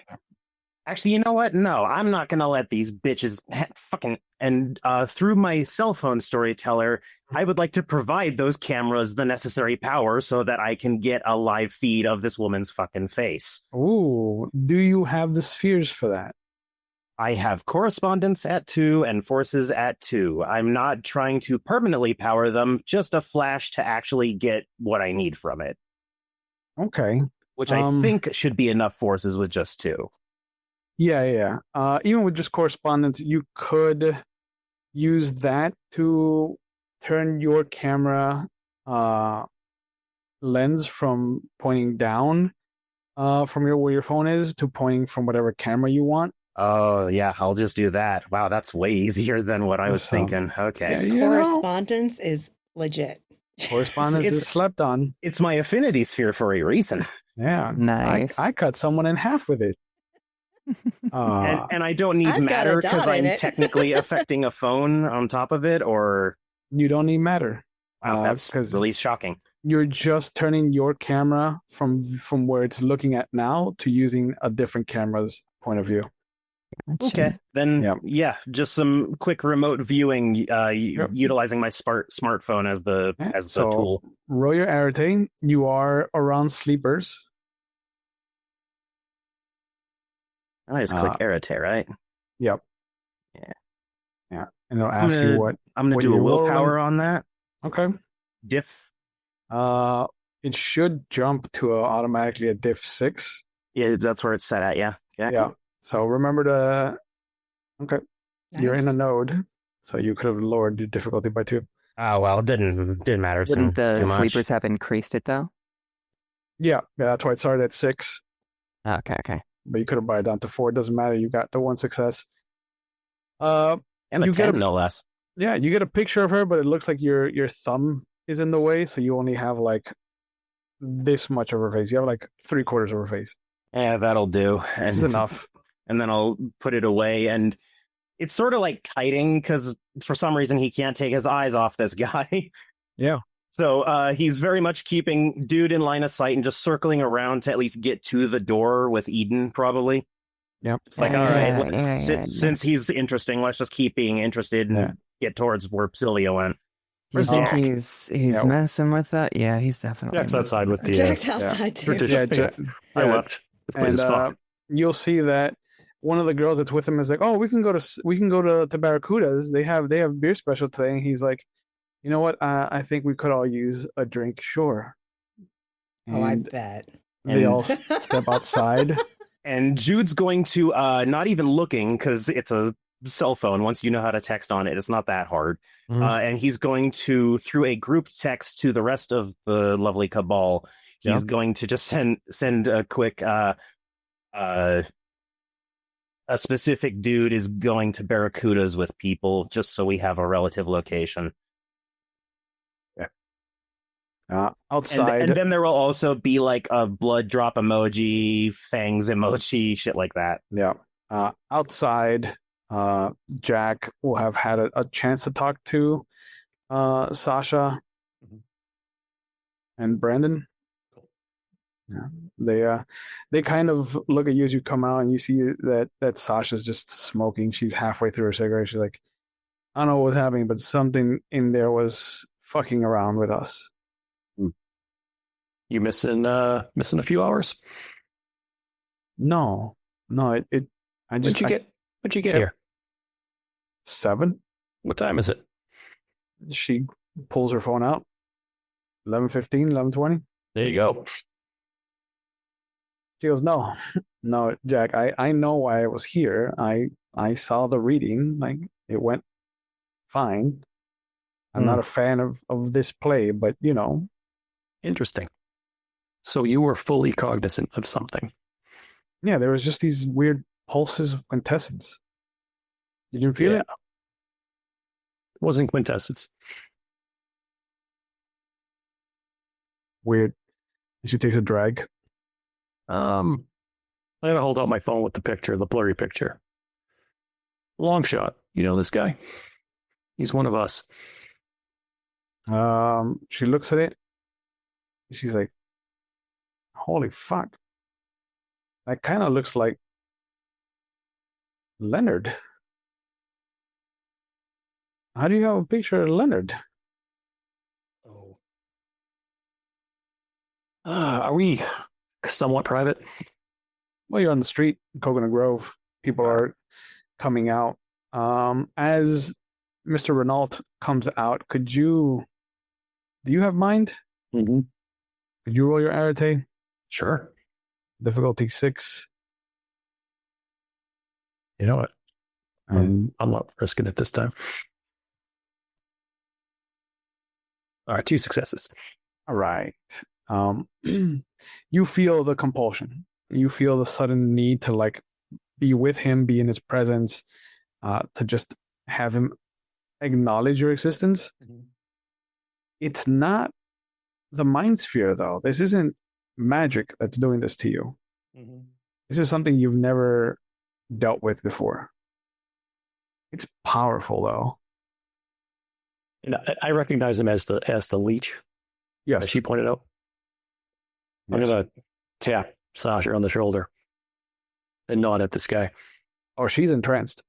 Actually, you know what? No, I'm not gonna let these bitches fucking. And through my cell phone storyteller, I would like to provide those cameras the necessary power so that I can get a live feed of this woman's fucking face. Ooh, do you have the spheres for that? I have correspondence at 2 and forces at 2. I'm not trying to permanently power them, just a flash to actually get what I need from it, Okay. which I think should be enough forces with just 2. Yeah. Even with just correspondence, you could use that to turn your camera lens from pointing down from where your phone is to pointing from whatever camera you want. Oh, yeah, I'll just do that. Wow, that's way easier than what I was So- thinking. Okay. This Yeah, you know. correspondence is legit. Correspondence is It's- slept on. It's my affinity sphere for a reason. Yeah. Nice. I cut someone in half with it. And I don't need I've got matter a because dot in I'm it. technically affecting a phone on top of it, or You don't need matter. wow, that's 'cause really shocking. you're just turning your camera from where it's looking at now to using a different camera's point of view. Okay, then Yep. yeah, just some quick remote viewing, utilizing my smartphone as the So- tool. Roll your arete. You are around sleepers. I just click arete, right? Yep. Yeah. And it'll ask you what. I'm gonna what do a you roll willpower on that. Okay. Diff. It should jump to automatically a diff 6. Yeah, that's where it's set at. Yeah. Yeah. So remember to. Okay. You're in a node, so you could have lowered the difficulty by 2. Oh well, it didn't matter Wouldn't the too much. sleepers have increased it though? Yeah. That's why it started at 6. Okay. But you could have brought it down to 4. It doesn't matter. You got the 1 success. And a you 10, get a- no less. Yeah, you get a picture of her, but it looks like your thumb is in the way, so you only have like this much of her face. You have like 3/4 of her face. Yeah, that'll do. And This is enough. And then I'll put it away. And it's sort of like kiting because for some reason he can't take his eyes off this guy. Yeah. So he's very much keeping dude in line of sight and just circling around to at least get to the door with Eden, probably. Yep. It's like, all right, since he's interesting, let's just keep being interested. And Yeah. get towards where Sylvia went. You Where's think Jack? he's Yeah. messing with that? Yeah, he's definitely. Jack's outside with the Jack's outside too. British. Yeah, I yeah. left. This place And is fucked. you'll see that one of the girls that's with him is like, "Oh, we can go to Barracuda's. They have beer special today." And he's like, "You know what? I think we could all use a drink, sure." Oh, I And bet. they And- all step outside. And Jude's going to not even looking because it's a cell phone. Once you know how to text on it, it's not that hard. Mhm. And he's going to, through a group text to the rest of the lovely cabal, he's going to just send a quick a specific dude is going to Barracudas with people, just so we have a relative location. Outside. And then there will also be like a blood drop emoji, fangs emoji, shit like that. Yeah. Outside, Jack will have had a chance to talk to Sasha and Brandon. Yeah. They kind of look at you as you come out, and you see that Sasha's just smoking. She's halfway through her cigarette. She's like, I don't know what was happening, but something in there was fucking around with us. You missing a few hours? No, I just When'd you get Yep. here? 7. What time is it? She pulls her phone out. 11:15, 11:20. There you go. She goes, no, no, Jack, I know why I was here. I saw the reading. Like, it went fine. I'm not a fan of this play, but you know. Interesting. So you were fully cognizant of something. Yeah, there was just these weird pulses of quintessence. Did you feel it? It wasn't quintessence. Weird. She takes a drag. I gotta hold out my phone with the picture, the blurry picture. Long shot. You know this guy? He's one of us. She looks at it. She's like, holy fuck. That kind of looks like Leonard. How do you have a picture of Leonard? Oh. Are we somewhat private? Well, you're on the street, Coconut Grove. People are coming out. As Mr. Renault comes out, do you have mind? Mm-hmm. Could you roll your arete? Sure. Difficulty 6. You know what? And I'm not risking it this time. All right, 2 successes. all right. You feel the compulsion. You feel the sudden need to like be with him, be in his presence, to just have him acknowledge your existence. Mm-hmm. It's not the mind sphere, though. This isn't magic that's doing this to you. Mm-hmm. This is something you've never dealt with before. It's powerful, though. And I recognize him as the leech, Yes. as she pointed out. I'm Yes. gonna tap Sasha on the shoulder and nod at this guy. Oh, she's entranced.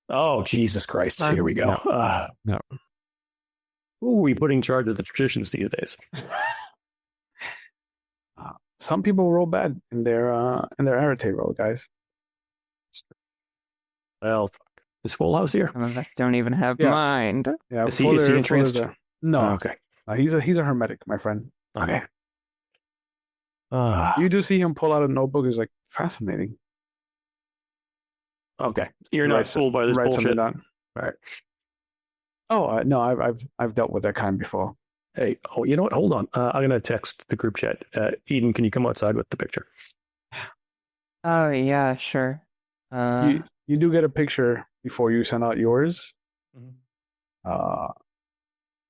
Oh, Jesus Christ. Here we go. No. Who are we putting in charge of the traditions these days? Some people roll bad in their arete roll, guys. Well, is Full House here? Some of us don't even have Yeah. mind. Yeah, Is he Fuller's entranced? there. No, Oh, okay. he's a hermetic, my friend. Okay. You do see him pull out a notebook. It's like fascinating. Okay. You're not Writes- fooled by this writes something bullshit. down. All right. Oh no, I've dealt with that kind before. Hey, you know what? Hold on. I'm going to text the group chat. Eden, can you come outside with the picture? Oh yeah, sure. You do get a picture before you send out yours. Mhm.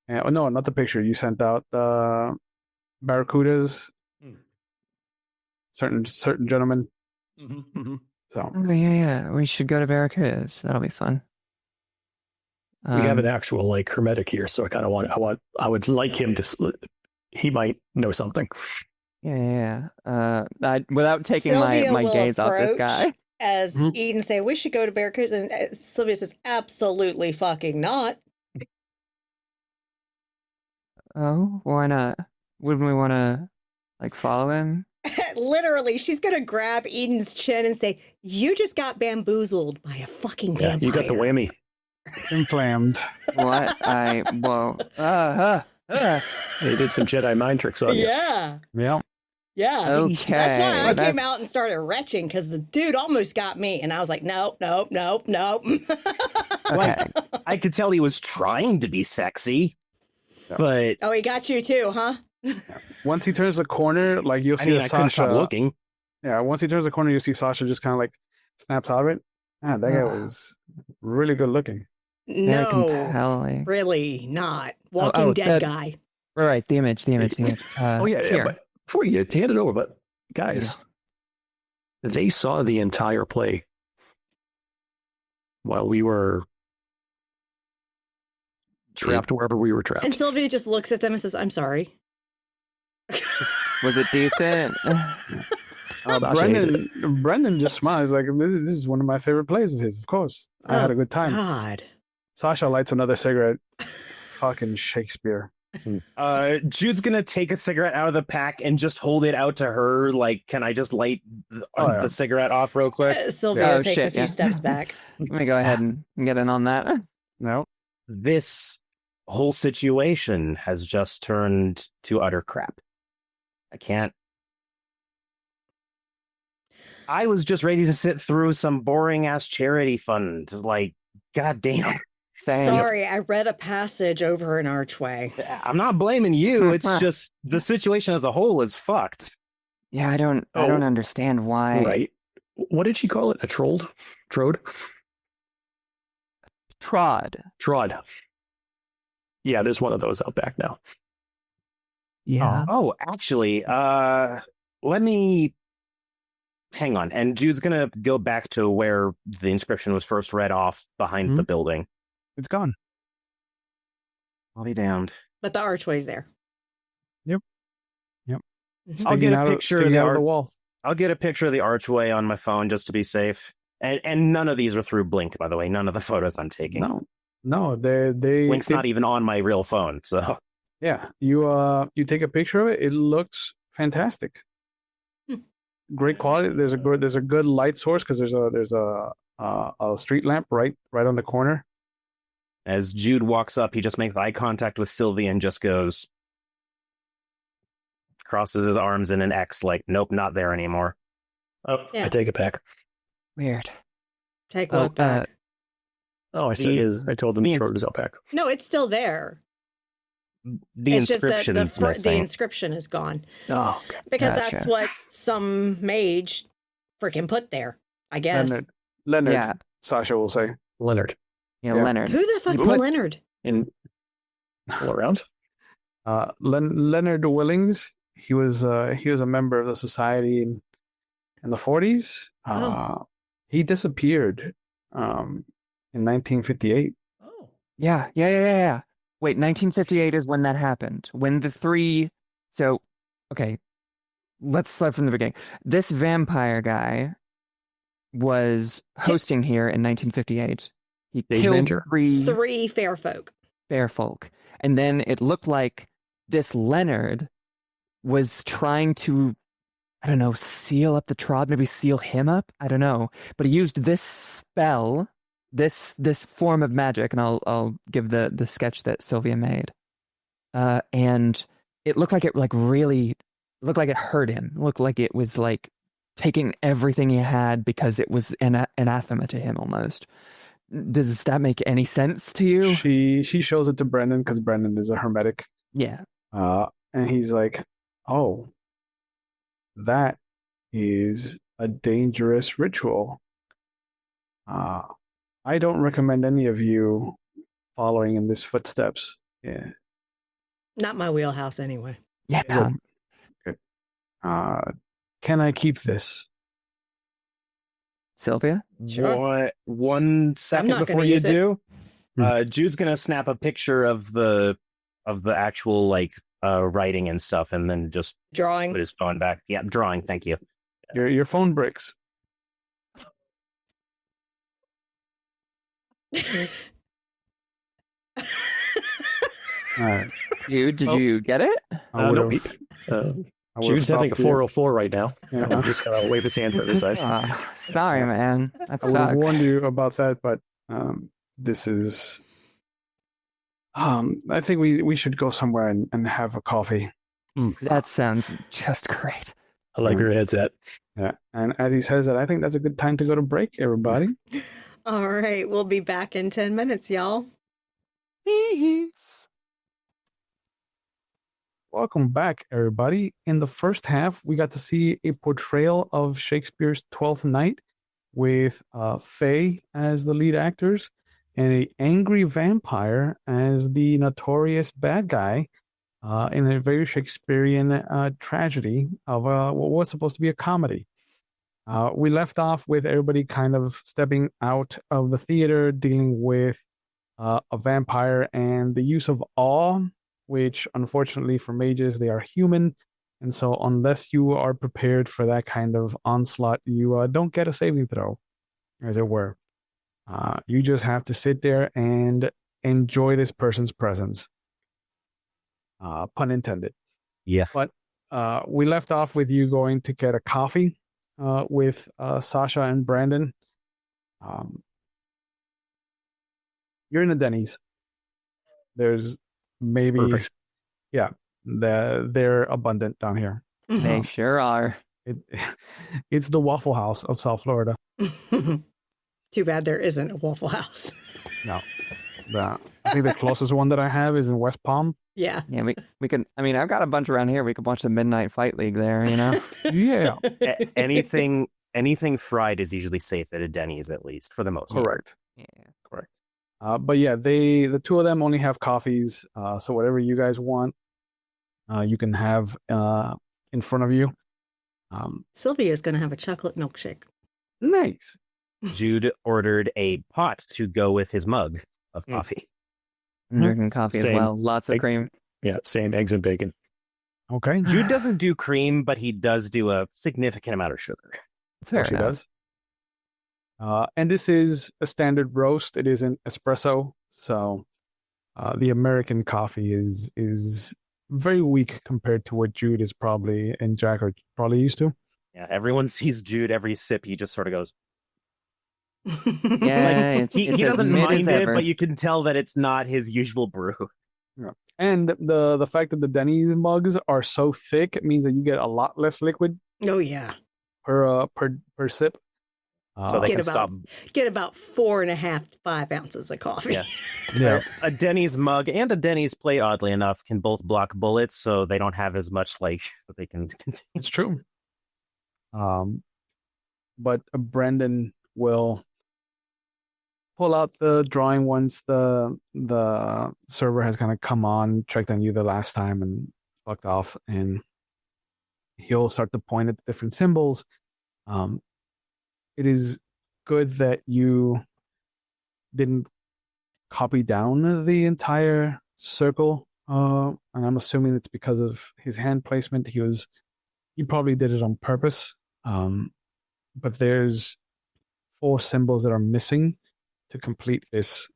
And, no, not the picture. You sent out the Barracudas. Mm. Certain gentlemen. Mm-hmm. Mm-hmm. So Oh, yeah. We should go to Barracudas. That'll be fun. We have an actual like hermetic here, so I would like him to. He might know something. Yeah. Without taking Sylvia my will gaze off this approach guy. As Mhm. Eden say, we should go to Barracudas, and Sylvia says, absolutely fucking not. Oh, why not? Wouldn't we want to like follow him? Literally, she's gonna grab Eden's chin and say, "You just got bamboozled by a fucking Yeah, vampire." you got the whammy. Inflamed. What? Whoa. They did some Jedi mind tricks on you. Yeah, Yeah. yeah. Okay. That's why I came that's- out and started retching because the dude almost got me, and I was like, "Nope, nope, nope, nope." Okay. I could tell he was trying to be sexy, but Oh, he got you too, huh? Once he turns the corner, like you'll I see mean, I couldn't stop Sasha. looking. Yeah, once he turns the corner, you see Sasha just kind of like snaps out of it. Ah, that guy was really good looking. Very No, compelling. really not. Walking Dead guy. Right, the image. Oh yeah, here. but before you hand it over, but guys, they saw the entire play while we were trapped wherever we were trapped. And Sylvia just looks at them and says, "I'm sorry." Was it decent? Sasha hated Brendan just smiles like this is one of my favorite plays of his. Of course, I had a good time. God. Sasha lights another cigarette. Fucking Shakespeare. Jude's gonna take a cigarette out of the pack and just hold it out to her. Like, can I just light the cigarette off real quick? Sylvia Oh, takes a shit, few yeah. steps back. Let me go ahead and get in on that. No. This whole situation has just turned to utter crap. I can't. I was just ready to sit through some boring ass charity fund. Like, goddamn. Same. Sorry, I read a passage over an archway. I'm not blaming you. It's just the situation as a whole is fucked. Yeah, I don't understand why. Right. What did she call it? A trolled? Trode? Trod. Trod. Yeah, there's one of those out back now. Yeah. Oh, actually, let me hang on. And Jude's gonna go back to where the inscription was first read off behind the building. It's gone. I'll be damned. But the archway's there. Yep. Mhm. I'll get a Sticking picture of sticking the out of arch. the wall. I'll get a picture of the archway on my phone just to be safe. And none of these are through Blink, by the way. None of the photos I'm taking. No, they Blink's not even on my real phone, so Yeah, you take a picture of it. It looks fantastic. Great quality. There's a good light source because there's a street lamp right on the corner. as Jude walks up, he just makes eye contact with Sylvie and just crosses his arms in an X, like, nope, not there anymore. Oh, Yeah. I take it back. Weird. Take what back? Oh, I said I told them the to throw it as out back. No, it's still there. The It's just that inscription's the missing. inscription is gone. Oh, okay. Because Gotcha. that's what some mage freaking put there, I guess. Leonard. Yeah. Sasha will say. Leonard. Yeah, Yeah. Leonard. Who the fuck You is put- Leonard? All around? Leonard Willings. He was a member of the society in the 40s. Oh. He disappeared in 1958. Oh. Yeah. Wait, 1958 is when that happened. When the three. So, okay, let's start from the beginning. This vampire guy was hosting here in 1958. He Stage killed manager? Three fair folk. fair folk. And then it looked like this Leonard was trying to, I don't know, seal up the Trod, maybe seal him up. I don't know. But he used this spell, this form of magic, and I'll give the sketch that Sylvia made. And it looked like it really looked like it hurt him. It looked like it was like taking everything he had because it was anathema to him almost. Does that make any sense to you? She shows it to Brendan because Brendan is a hermetic. Yeah. And he's like, "Oh, that is a dangerous ritual. I don't recommend any of you following in these footsteps." Yeah. Not my wheelhouse anyway. Yeah. Can I keep this? Sylvia? Sure. One I'm second not before gonna you use it. do, Jude's gonna snap a picture of the actual writing and stuff, and then just Drawing. put his phone back. Yeah, drawing. Thank you. Your phone breaks. All right. Dude, did Oh. you get it? I No, would've- I would've Jude's having a stopped you. 404 right now. Yeah. I'm just gonna wave his hand for this ice. Sorry, man. That I would have sucks. warned you about that, but this is. I think we should go somewhere and have a coffee. That sounds just great. I like where your head's at. Yeah, and as he says that, I think that's a good time to go to break, everybody. All right, we'll be back in 10 minutes, y'all. Peace. Welcome back, everybody. In the first half, we got to see a portrayal of Shakespeare's Twelfth Night with Faye as the lead actors and an angry vampire as the notorious bad guy in a very Shakespearean tragedy of what was supposed to be a comedy. We left off with everybody kind of stepping out of the theater, dealing with a vampire and the use of awe, which unfortunately for mages, they are human. And so unless you are prepared for that kind of onslaught, you don't get a saving throw, as it were. You just have to sit there and enjoy this person's presence. Pun intended. Yeah. But we left off with you going to get a coffee with Sasha and Brandon. You're in the Denny's. There's maybe, Perfect. yeah, they're abundant down here. They sure are. It's the Waffle House of South Florida. Too bad there isn't a Waffle House. No, I think the closest one that I have is in West Palm. Yeah. Yeah, we could. I mean, I've got a bunch around here. We could watch the Midnight Fight League there. You know. Yeah, Anything fried is usually safe at a Denny's, at least for the most part. correct. Yeah. Correct. But yeah, the two of them only have coffees. So whatever you guys want, you can have in front of you. Sylvia's going to have a chocolate milkshake. Nice. Jude ordered a pot to go with his mug of coffee. I'm drinking coffee as Same. well. Lots of Like- cream. Yeah, same eggs and bacon. Okay. Jude doesn't do cream, but he does do a significant amount of sugar. Fair She enough. does. And this is a standard roast. It isn't espresso, so the American coffee is very weak compared to what Jude is probably and Jack are probably used to. Yeah, everyone sees Jude every sip. He just sort of goes. Yeah, Like, he it's as doesn't mid as mind it, ever. but you can tell that it's not his usual brew. And the fact that the Denny's mugs are so thick means that you get a lot less liquid Oh, yeah. per sip. So they Get can about- stop. Get about 4.5 to 5 ounces of coffee. Yeah. Yeah. A Denny's mug and a Denny's plate, oddly enough, can both block bullets, so they don't have as much like that they can continue. It's true. But Brandon will pull out the drawing once the server has kind of come on, checked on you the last time, and fucked off, and he'll start to point at the different symbols. It is good that you didn't copy down the entire circle, and I'm assuming it's because of his hand placement. He probably did it on purpose. But there's 4 symbols that are missing to complete this.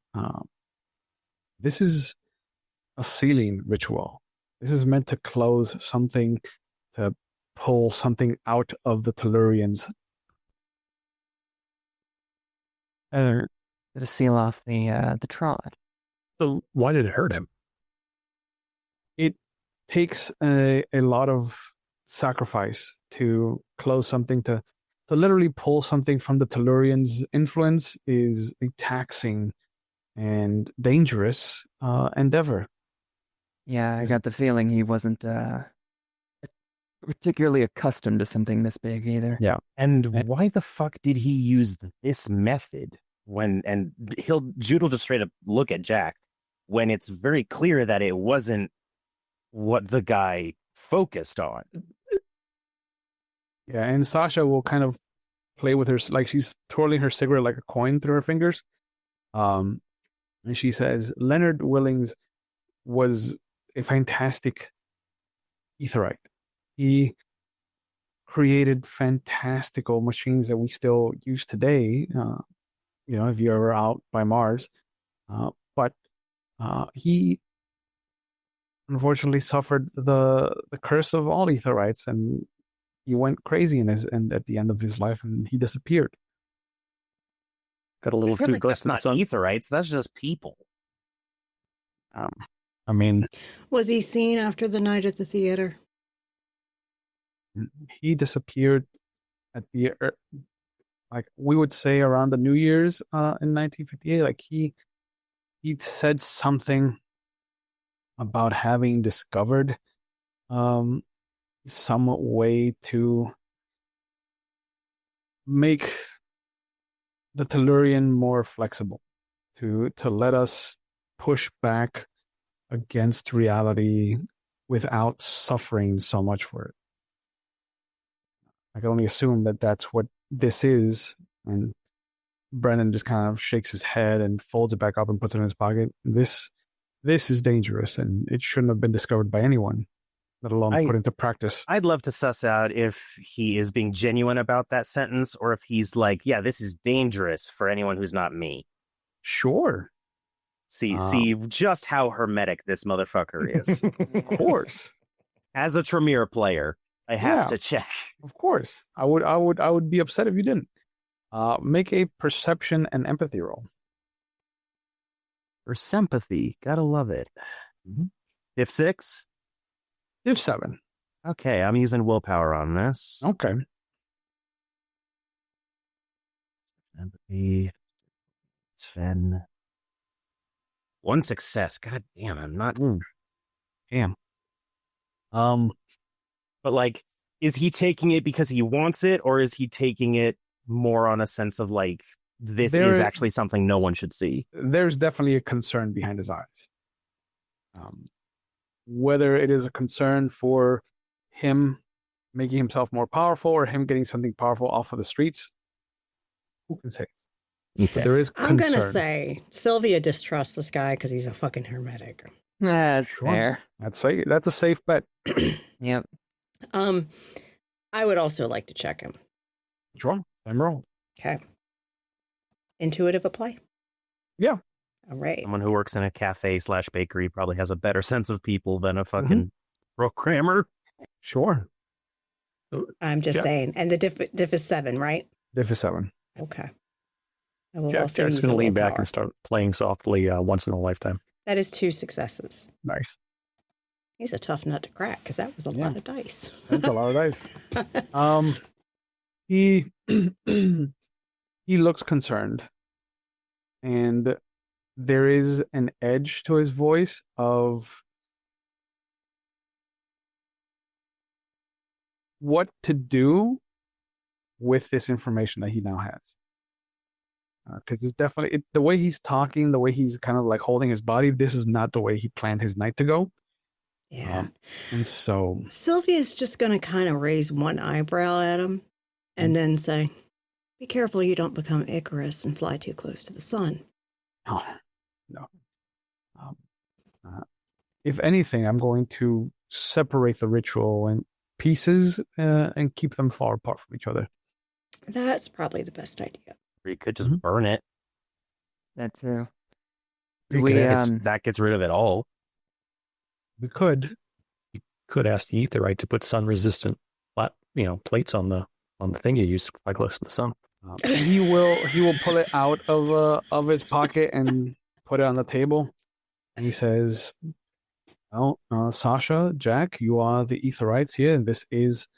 This is a sealing ritual. This is meant to close something, to pull something out of the Tellurians. To seal off the trod. So why did it hurt him? It takes a lot of sacrifice to close something, to literally pull something from the Tellurians' influence is a taxing and dangerous endeavor. Yeah, I got the feeling he wasn't particularly accustomed to something this big either. Yeah. And why the fuck did he use this method Jude will just straight up look at Jack when it's very clear that it wasn't what the guy focused on. Yeah, and Sasha will kind of play with her, like she's twirling her cigarette like a coin through her fingers. And she says, Leonard Willings was a fantastic etherite. He created fantastical machines that we still use today, if you're ever out by Mars. But he unfortunately suffered the curse of all Etherites, and he went crazy and at the end of his life, and he disappeared. Got a I little feel too like close that's to the not sun. Etherites. That's just people. I mean, Was he seen after the night at the theater? he disappeared at the like we would say around the New Year's in 1958. Like he said something about having discovered some way to make the Tellurian more flexible, to let us push back against reality without suffering so much for it. I can only assume that that's what this is. And Brennan just kind of shakes his head and folds it back up and puts it in his pocket. This is dangerous, and it shouldn't have been discovered by anyone, let alone put into practice. I'd love to suss out if he is being genuine about that sentence, or if he's like, yeah, this is dangerous for anyone who's not me. Sure. See just how hermetic this motherfucker is. Of course. As a Tremere player, I have to check. Of course. I would be upset if you didn't. Make a perception and empathy roll. For sympathy, gotta love it. If 6? If 7. Okay, I'm using willpower on this. Okay. Empathy. Sven. 1 success. God damn, I'm not. Damn. But like, is he taking it because he wants it, or is he taking it more on a sense of like, this is actually something no one should see? There's definitely a concern behind his eyes. Whether it is a concern for him making himself more powerful or him getting something powerful off of the streets, who can say? Okay. But there is concern. I'm going to say Sylvia distrusts this guy because he's a fucking hermetic. That's fair. That's a safe bet. Yep. I would also like to check him. Sure. I'm wrong. Okay. Intuitive apply? Yeah. All right. Someone who works in a cafe/bakery probably has a better sense of people than a fucking programmer. Sure. I'm just saying. And the diff is 7, right? Diff is 7. Okay. I will Jack's also going use to a lean back willpower. and start playing softly once in a lifetime. That is 2 successes. Nice. He's a tough nut to crack because that was a lot of dice. That's a lot of dice. He he looks concerned, and there is an edge to his voice of what to do with this information that he now has. Because it's definitely the way he's talking, the way he's kind of like holding his body. This is not the way he planned his night to go. Yeah. And so Sylvia's just going to kind of raise one eyebrow at him and then say, be careful you don't become Icarus and fly too close to the sun. oh, no. If anything, I'm going to separate the ritual in pieces and keep them far apart from each other. That's probably the best idea. Or you could just burn it. That too. That gets rid of it all. We could. Could ask the Aetherite to put sun-resistant, plates on the thing you use quite close to the sun. He will pull it out of his pocket and put it on the table, and he says, "Well, Sasha, Jack, you are the Aetherites here, and this is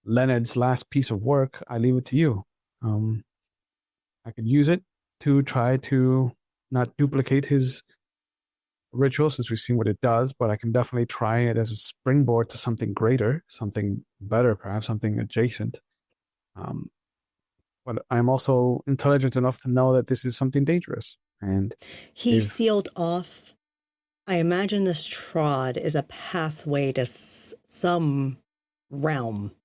Leonard's last piece of work. I leave it to you. I could use it to try to not duplicate his ritual, since we've seen what it does, but I can definitely try it as a springboard to something greater, something better, perhaps something adjacent. But I'm also intelligent enough to know that this is something dangerous." And He sealed off. I imagine this trod is a pathway to some realm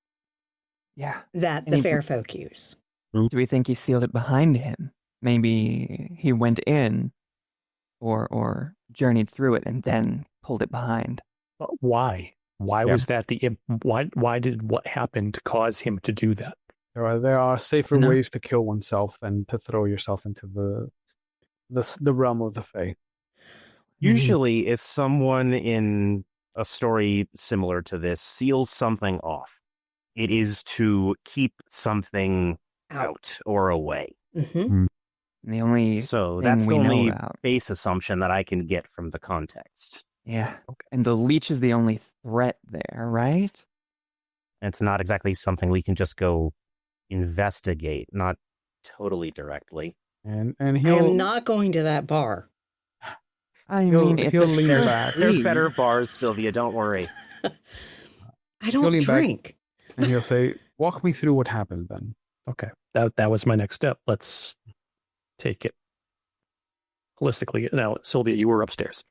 Yeah. that And the he- fair folk use. Do we think he sealed it behind him? Maybe he went in or journeyed through it and then pulled it behind. But why? Why was that why did what happened cause him to do that? there are safer No. ways to kill oneself than to throw yourself into the realm of the Fae. Usually, if someone in a story similar to this seals something off, it is to keep something out or away. Mm-hmm. The only So thing that's the we know only about. base assumption that I can get from the context. Yeah. And the leech is the only threat there, right? It's not exactly something we can just go investigate, not totally directly. And I he'll am not going to that bar. I He'll- mean, it's he'll a lean fair back. There's lead. better bars, Sylvia, don't worry. I don't lean back. drink. and he'll say, "Walk me through what happens then." Okay. That was my next step. Let's take it holistically. Now, Sylvia, you were upstairs.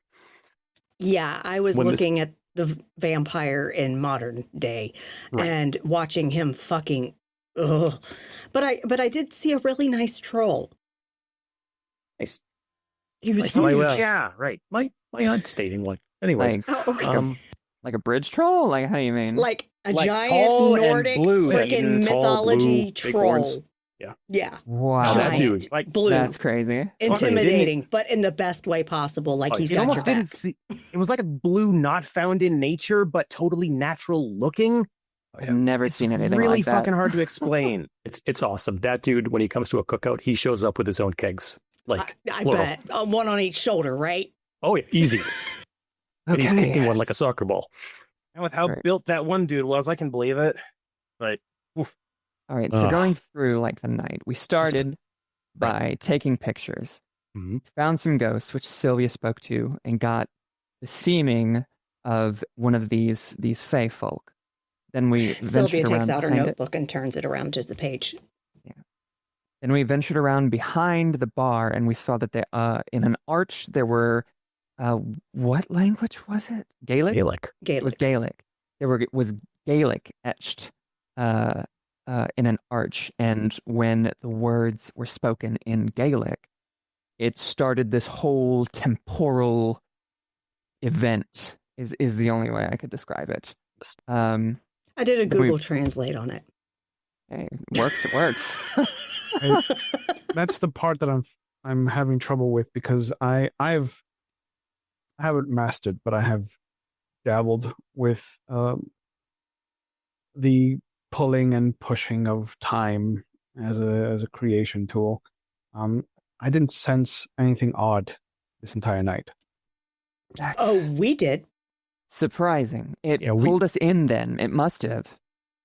Yeah, I was When this- looking at the vampire in modern day Right. and watching him fucking. Ugh. But I did see a really nice troll. Nice. He was Nice. huge. Well, Yeah, right. My aunt's stating one. Anyways, Like, Oh, okay. like a bridge troll? Like, how do you mean? Like a Like giant tall and Nordic blue. Yeah, freaking tall, mythology blue, big troll. horns. Yeah. Yeah. wow. Oh, that Giant, dude. Like, blue, That's crazy. intimidating, but in the best way possible. Like Oh, he's it got your almost back. didn't see. It was like a blue not found in nature, but totally natural looking. I've never It's seen anything really like that. fucking hard to explain. It's awesome. That dude, when he comes to a cookout, he shows up with his own kegs. Like, I plural. bet. One on each shoulder, right? Oh yeah, easy. And he's Okay. kicking one like a soccer ball. And with how Right. built that one dude was, I can believe it. But All right, so Ugh. going through like the night, we started by taking pictures, Mhm. found some ghosts, which Sylvia spoke to, and got the seeming of one of these fae folk. Then we Sylvia ventured takes around out her behind it. notebook and turns it around to the page. Then we ventured around behind the bar, and we saw that in an arch there were what language was it? Gaelic. Gaelic. It was Gaelic. Gaelic. Was Gaelic etched in an arch, and when the words were spoken in Gaelic, it started this whole temporal event. Is the only way I could describe it. I did a we- Google Translate on it. Hey, it works. It works. That's the part that I'm having trouble with, because I haven't mastered, but I have dabbled with the pulling and pushing of time as a creation tool. I didn't sense anything odd this entire night. That's Oh, we did. surprising. It Yeah, we- pulled us in. Then it must have.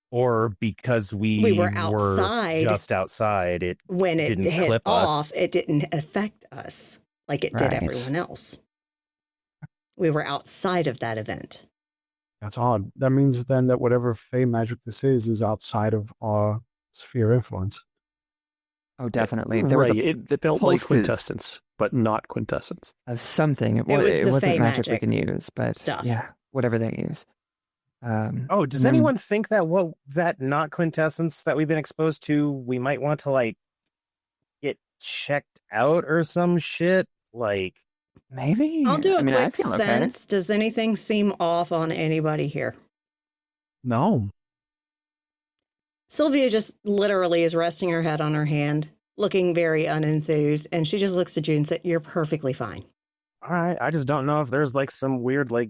or because we We were outside. just outside, it When it didn't hit clip us. off, it didn't affect us like it did Right. everyone else. We were outside of that event. That's odd. That means then that whatever fey magic this is outside of our sphere of influence. Oh, definitely. There was Right. a, It the felt like pulses quintessence, but not quintessence. of something. It was the wasn't fey magic we magic can use, but stuff. yeah, whatever they use. Oh, does and then- anyone think that that not quintessence that we've been exposed to, we might want to like get checked out or some shit? Like, Maybe I'll do a I mean, I quick feel okay. sense. Does anything seem off on anybody here? No. Sylvia just literally is resting her head on her hand, looking very unenthused, and she just looks at you and says, "You're perfectly fine. all right, I just don't know if there's like some weird like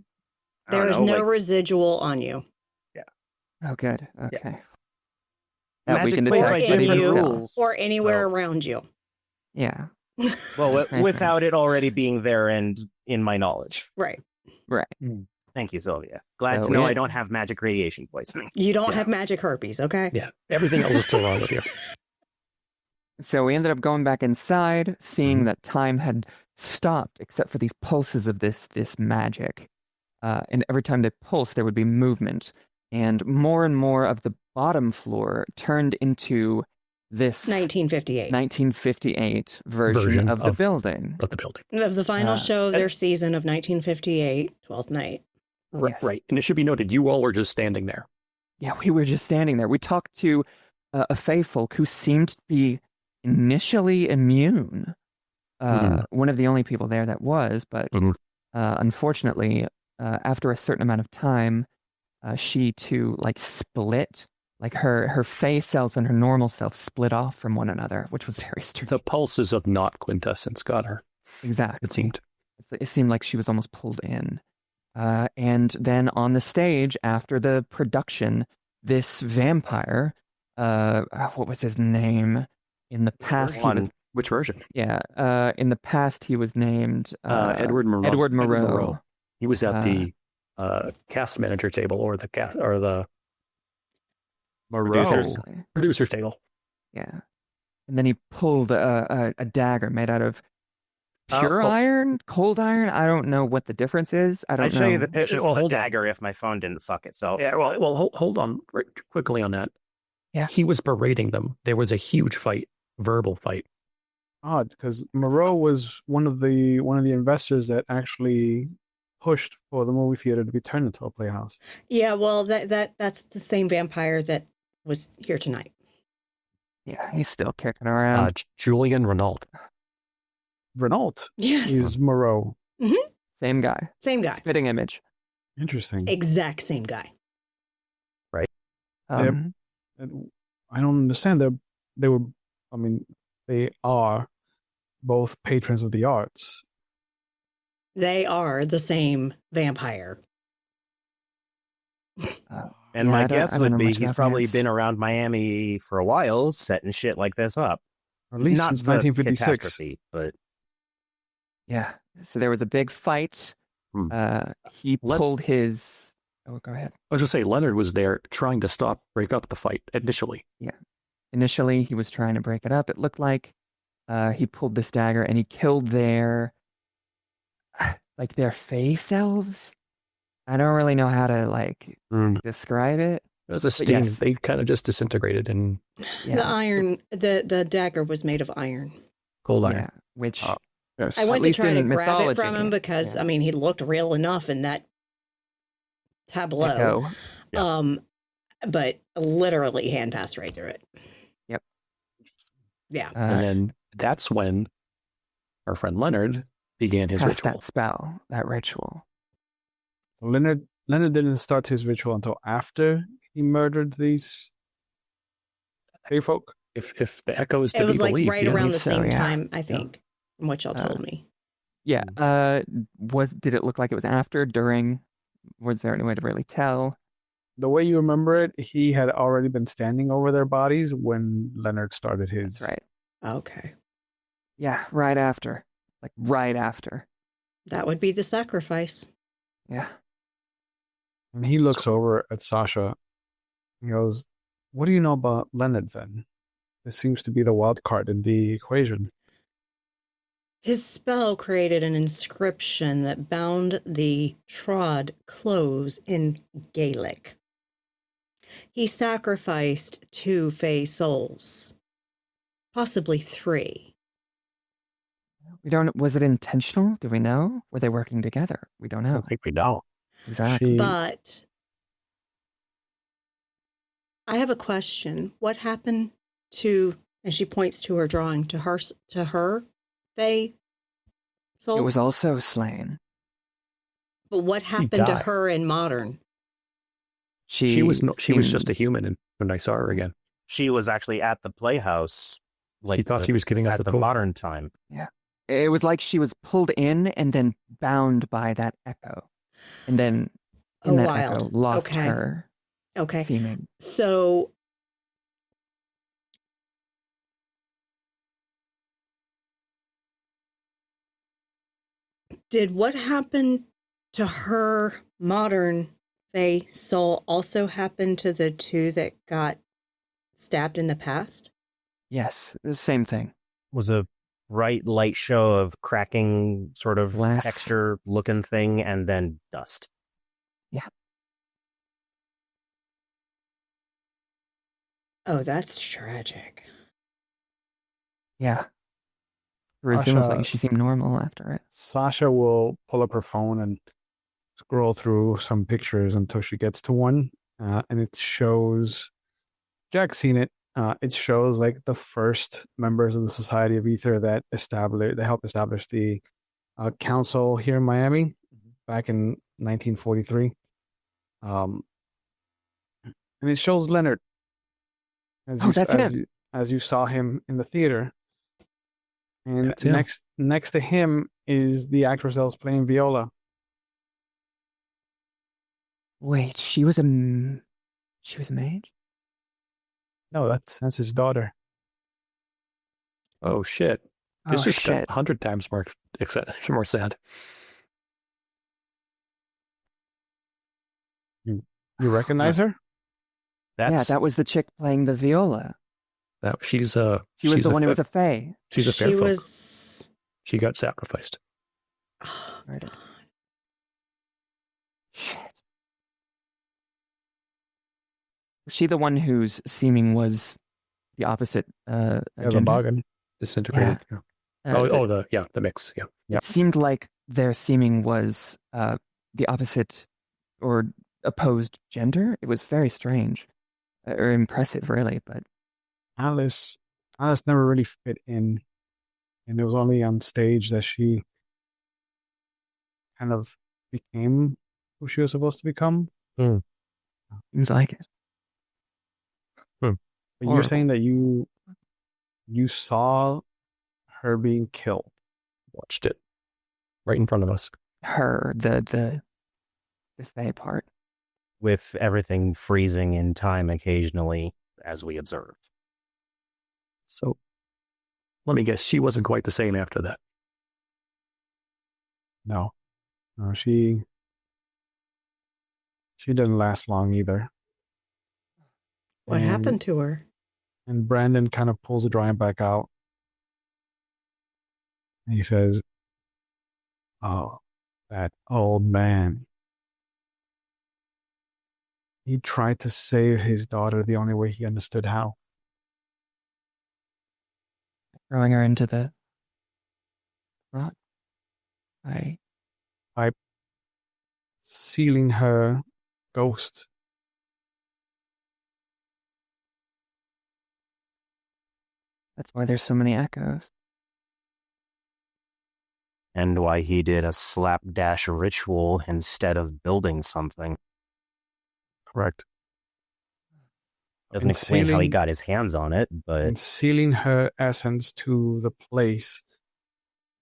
I don't There is know, no like, residual on you." Oh, good. Okay. That we magic can plays Or by detect, but in even different you, still. rules, or anywhere so- around you. Yeah. Well, without it already being there and in my knowledge. Right. Right. Thank you, Sylvia. Glad So to know we- I don't have magic radiation poisoning. You don't Yeah. have magic herpes, okay? Yeah. Everything else is still wrong with you. So we ended up going back inside, seeing that time had stopped, except for these pulses of this magic. And every time they pulsed, there would be movement, and more of the bottom floor turned into this 1958. 1958 version of the building. Of the building. That was the final show of their and- season of 1958, 12th Night. Right, Yes. right. And it should be noted, you all were just standing there. Yeah, we were just standing there. We talked to a fae folk who seemed to be initially immune. One of the only people there that was, but Mhm. unfortunately, after a certain amount of time, she too like split. Like her fae cells and her normal self split off from one another, which was very strange. The pulses of not quintessence got her, Exactly. it seemed. It seemed like she was almost pulled in. And then on the stage after the production, this vampire, what was his name? In the past, he was, Which version? in the past he was named Edward Moreau. Edward Moreau. He was at the cast manager table or the producer's table. Yeah. And then he pulled a dagger made out of pure iron, cold iron. I don't know what the difference is. I don't I'd know. show you the pictures of the hold on. dagger if my phone didn't fuck itself. Yeah, well, hold on quickly on that. Yeah. He was berating them. There was a huge fight, verbal fight. Odd, because Moreau was one of the investors that actually pushed for the movie theater to be turned into a playhouse. Yeah, well, that's the same vampire that was here tonight. Yeah, he's still kicking around. Julian Renault. Renault Yes. is Moreau. Same guy. Same guy. Spitting image. Interesting. Exact same guy. And I don't understand. They are both patrons of the arts. They are the same vampire. And Yeah, my I don't- guess I don't would know be much he's about probably vamps. been around Miami for a while, setting shit like this up. Or at least Not since the 1956. catastrophe, but Yeah. So there was a big fight. Hmm. He pulled his. Oh, go ahead. I was going to say, Leonard was there trying to break up the fight initially. Initially, he was trying to break it up. It looked like he pulled this dagger and he killed their face elves. I don't really know how to describe it. It was a sting. yes. They kind of just disintegrated in The iron, the dagger was made of iron. cold iron. Yeah, which Yes. I went At to least try to in grab it from mythology, him because, yeah. he looked real enough in that tableau. echo. Yeah. But literally hand passed right through it. Yep. Yeah. And then that's when our friend Leonard began his cast ritual. that spell, that ritual. Leonard didn't start his ritual until after he murdered these Fey folk. If the echo is to It was be like believed, right yeah. around the so, same yeah. time, I think, from what y'all told me. Yeah. Did it look like it was after, during? Was there any way to really tell? The way you remember it, he had already been standing over their bodies when Leonard started his. That's right. Okay. Yeah, right after. Like right after. That would be the sacrifice. Yeah. And he looks over at Sasha. He goes, "What do you know about Leonard then? This seems to be the wild card in the equation." His spell created an inscription that bound the trod clothes in Gaelic. He sacrificed 2 Fey souls, possibly 3. We don't. Was it intentional? Do we know? Were they working together? We don't I know. don't think we know. Exactly. She- But I have a question. What happened to, and she points to her drawing, to her Fey soul? It was also slain. But what happened to died. her in modern? She was seemed- just a human, and when I saw her again, she was actually at the playhouse. she thought she was getting us at the the tour. modern time. It was like she was pulled in and then bound by that echo, and then in Oh, that wild. echo lost Okay. her Okay. theming. So did what happened to her modern Fey soul also happen to the 2 that got stabbed in the past? Yes, the same thing. Was a bright light show of cracking sort of Glass. texture looking thing and then dust. Oh, that's tragic. Yeah. Presumably, Asha- she seemed normal after it. Sasha will pull up her phone and scroll through some pictures until she gets to one, and it shows. Jack's seen it. It shows like the first members of the Society of Ether that helped establish the council here in Miami back in 1943. And it shows Leonard as Oh, that's him. as you saw him in the theater. And That's him. next to him is the actress that was playing Viola. Wait, she was a mage? No, that's his daughter. Oh shit! Oh This just shit! got 100 times more sad. You recognize her? Yeah, That's that was the chick playing the viola. That She was she's the a one who was fa- a fae. she's a fair She folk. was. She got sacrificed. Oh, Right. God. Shit. Was she the one whose seeming was the opposite Yeah, the gender? bargain. Disintegrated. Yeah. The mix. Yeah. It seemed like their seeming was the opposite or opposed gender. It was very strange or impressive, really. But Alice never really fit in, and it was only on stage that she kind of became who she was supposed to become. seems like it. But you're Horrible. saying that you saw her being killed. Watched it right in front of us. Her, the fae part. with everything freezing in time occasionally as we observed. So, let me guess. She wasn't quite the same after that. No, she didn't last long either. What And- happened to her? And Brandon kind of pulls the drawing back out. And he says, "Oh, that old man. He tried to save his daughter the only way he understood how. Throwing her into the rock. I Sealing her ghost. That's why there's so many echoes. And why he did a slapdash ritual instead of building something. Correct. Doesn't And explain how he sealing- got his hands on it, but And sealing her essence to the place,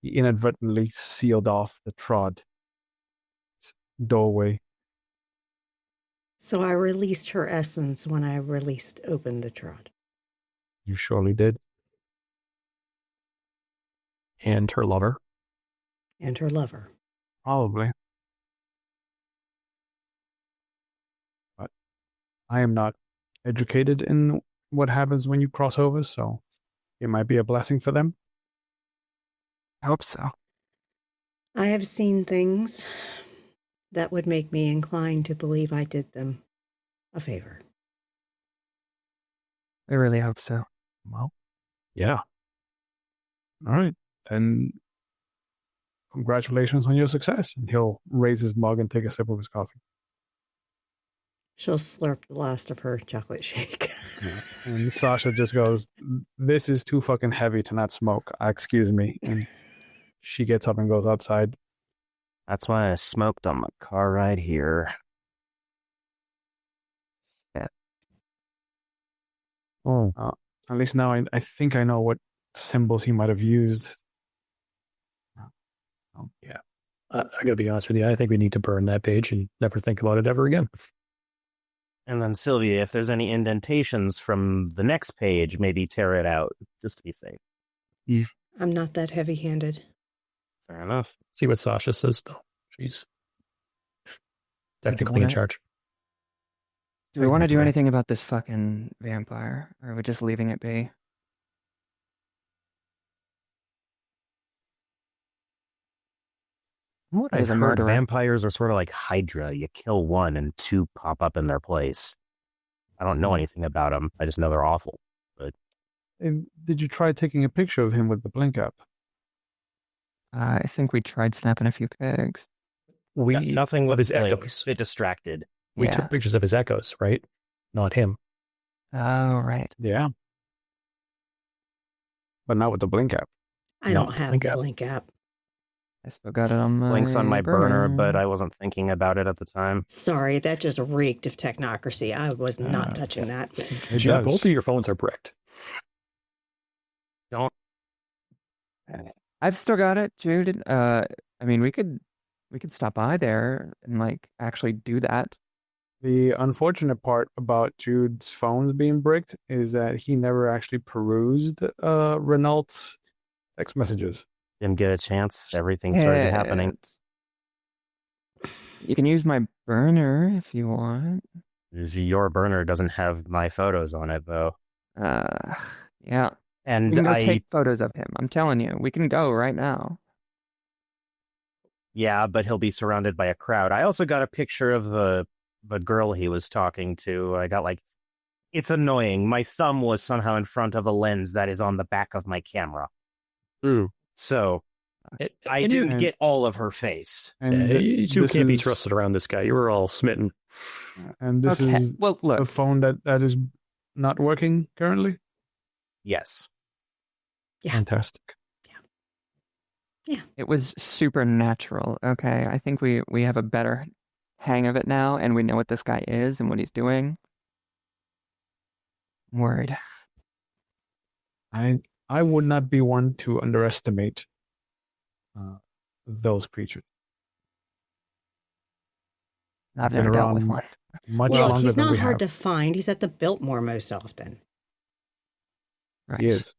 he inadvertently sealed off the trod doorway. So I released her essence when I opened the trod. You surely did. And her lover. And her lover. Probably. But I am not educated in what happens when you cross over, so it might be a blessing for them. I hope so. I have seen things that would make me inclined to believe I did them a favor. I really hope so. Well, Yeah. all right. Then congratulations on your success. And he'll raise his mug and take a sip of his coffee. She'll slurp the last of her chocolate shake. And Sasha just goes, "This is too fucking heavy to not smoke. Excuse me." And she gets up and goes outside. that's why I smoked on my car ride here. Oh. At least now I think I know what symbols he might have used. I gotta be honest with you. I think we need to burn that page and never think about it ever again. And then Sylvia, if there's any indentations from the next page, maybe tear it out just to be safe. I'm not that heavy-handed. Fair enough. See what Sasha says, though. She's technically in wanna- charge. Do we want to do Technically. anything about this fucking vampire? Or are we just leaving it be? What As I've a heard, murderer. vampires are sort of like Hydra. You kill one and two pop up in their place. I don't know anything about them. I just know they're awful. And did you try taking a picture of him with the blink app? I think we tried snapping a few pigs. We Nothing with with his like, echoes. a bit distracted. We Yeah. took pictures of his echoes, right? Not him. Oh, right. Yeah. But not with the blink app. I No, don't have blink the app. blink app. I still got it on my Links on my burner, but I wasn't thinking about it at the time. Sorry, that just reeked of technocracy. I was not touching that. It Yeah, does. both of your phones are bricked. Don't. I've still got it, Jude. I mean, we could stop by there and like actually do that. The unfortunate part about Jude's phones being bricked is that he never actually perused Renault's text messages. Didn't get a chance. Everything started happening. You can use my burner if you want. Your burner doesn't have my photos on it, though. Yeah. And We can go take photos of him. I'm telling you, we can go right now. Yeah, but he'll be surrounded by a crowd. I also got a picture of the girl he was talking to. I got like, it's annoying. My thumb was somehow in front of a lens that is on the back of my camera. So I didn't get all of her face. And you two can't be trusted around this guy. You were all smitten. And this is well, look. the phone that is not working currently? Yes. Yeah. Fantastic. Yeah. It was supernatural. Okay, I think we have a better hang of it now, and we know what this guy is and what he's doing. I'm worried. I would not be one to underestimate those creatures. I've Been never dealt with around one. Much Well, longer he's than not we hard have. to find. He's at the Biltmore most often. Right. He is.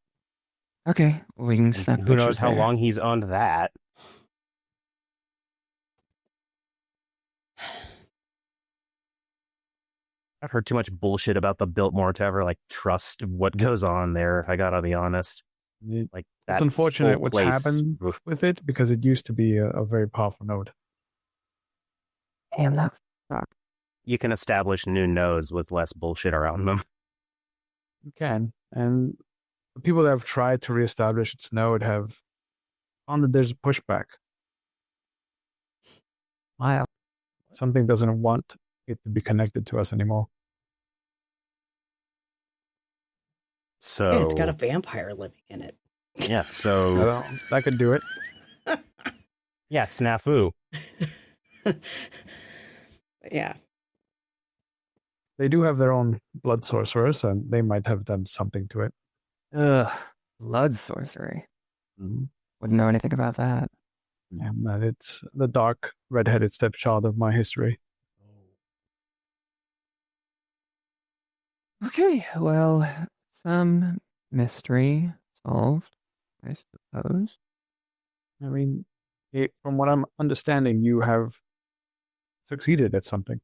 Okay, we can snap Who knows pictures how there. long he's owned that? I've heard too much bullshit about the Biltmore to ever like trust what goes on there. I gotta be honest. Like It's that unfortunate whole what's place- happened Oof. with it because it used to be a very powerful node. Damn that. You can establish new nodes with less bullshit around them. You can. And the people that have tried to reestablish its node have found that there's a pushback. Wow. Something doesn't want it to be connected to us anymore. So And it's got a vampire living in it. yeah, so Well, that could do it. yeah, snafu. Yeah. They do have their own blood sorcerers, and they might have done something to it. Ugh. Blood sorcery. Wouldn't know anything about that. Yeah, but it's the dark, red-headed stepchild of my history. Okay, well, some mystery solved, I suppose. I mean, from what I'm understanding, you have succeeded at something.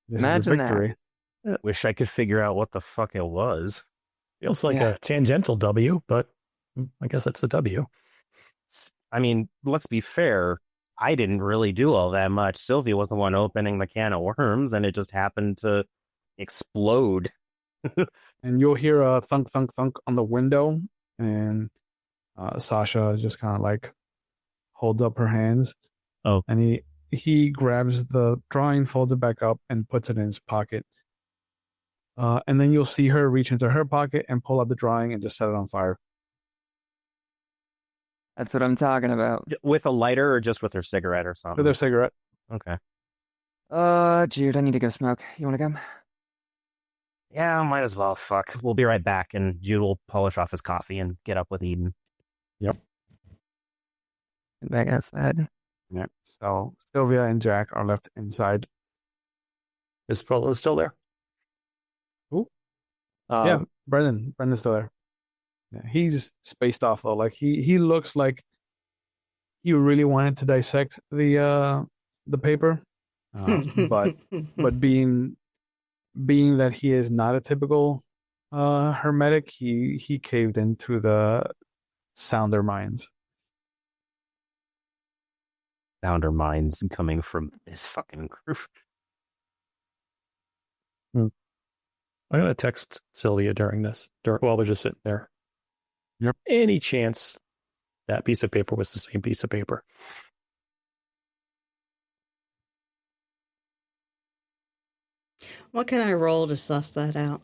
This Imagine is that. a victory. Wish I could figure out what the fuck it was. Feels like Yeah. a tangential W, but I guess that's a W. I mean, let's be fair. I didn't really do all that much. Sylvia was the one opening the can of worms, and it just happened to explode. And you'll hear a thunk, thunk, thunk on the window, and Sasha just kind of like holds up her hands. Oh. And he grabs the drawing, folds it back up, and puts it in his pocket. And then you'll see her reach into her pocket and pull out the drawing and just set it on fire. That's what I'm talking about. With a lighter or just with her cigarette or something? With her cigarette. Okay. Jude, I need to go smoke. You want to come? Yeah, might as well. Fuck. We'll be right back, and Jude will polish off his coffee and get up with Eden. Get back outside. Yeah. So Sylvia and Jack are left inside. Is Frollo still there? Who? Um, Yeah, Brendan's still there. Yeah, he's spaced off though. Like he looks like he really wanted to dissect the paper, but being that he is not a typical hermetic, he caved into the sounder minds. Sounder minds coming from this fucking group. I'm going to text Sylvia during this, while we're just sitting there. Yep. Any chance that piece of paper was the same piece of paper? What can I roll to suss that out?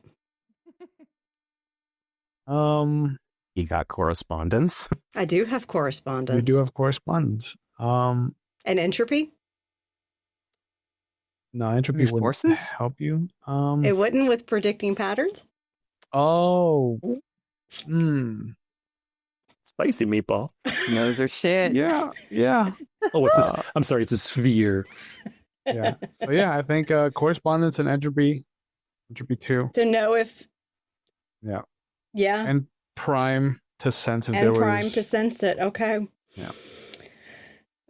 You got correspondence. I do have correspondence. We do have correspondence. And entropy? No, entropy Use wouldn't forces? help you. It wouldn't with predicting patterns? Oh. Spicy meatball. Knows her shit. Yeah. Oh, it's I'm sorry, it's a sphere. Yeah. So yeah, I think correspondence and entropy 2. To know if, Yeah. yeah, And prime to sense if and there prime was to sense it. Okay. Yeah.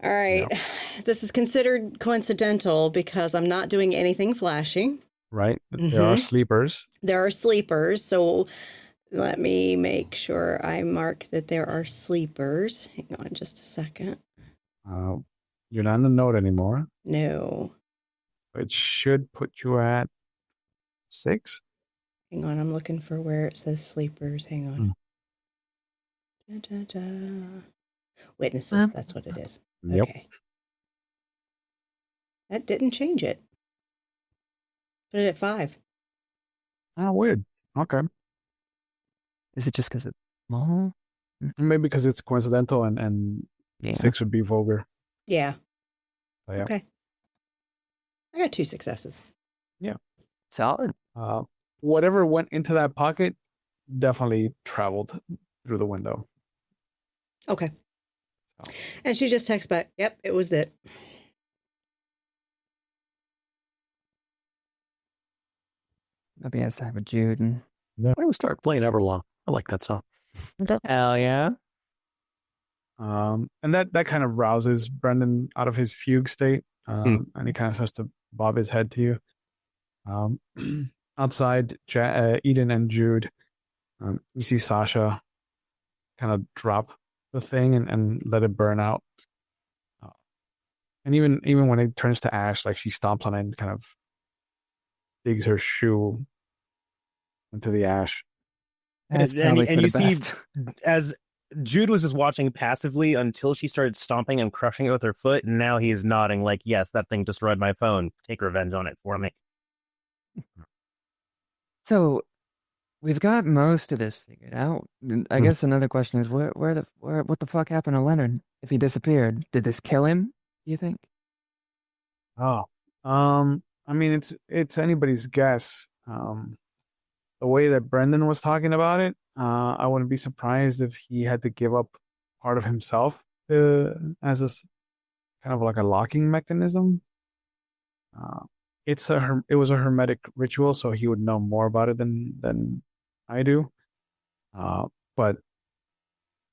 All right. This is considered coincidental because I'm not doing anything flashy. Right. There are sleepers. There are sleepers. So let me make sure I mark that there are sleepers. Hang on just a second. You're not in the note anymore. No. It should put you at 6. Hang on. I'm looking for where it says sleepers. Hang on. Da, da, da. Witnesses. That's what it is. Yep. Okay. That didn't change it. Put it at 5. Oh, weird. Okay. Is it just because it's small? Maybe because it's coincidental and Yeah. 6 would be vulgar. Yeah. So, yeah. Okay. I got 2 successes. Solid. Whatever went into that pocket definitely traveled through the window. Okay. So. And she just texts back, yep, it was it. Maybe I side with Jude. And... Why don't we start playing Everlong? I like that song. Hell yeah. And that kind of rouses Brendan out of his fugue state. And he kind of starts to bob his head to you. Outside, Eden and Jude, you see Sasha kind of drop the thing and let it burn out. And even when it turns to ash, like she stomps on it and kind of digs her shoe into the ash. That's And probably for you the see, best. as Jude was just watching passively until she started stomping and crushing it with her foot, and now he's nodding like, yes, that thing destroyed my phone. Take revenge on it for me. So we've got most of this figured out. I guess another question is what the fuck happened to Leonard if he disappeared? Did this kill him, do you think? Oh, I mean, it's anybody's guess. The way that Brendan was talking about it, I wouldn't be surprised if he had to give up part of himself as a kind of like a locking mechanism. It was a hermetic ritual, so he would know more about it than I do. But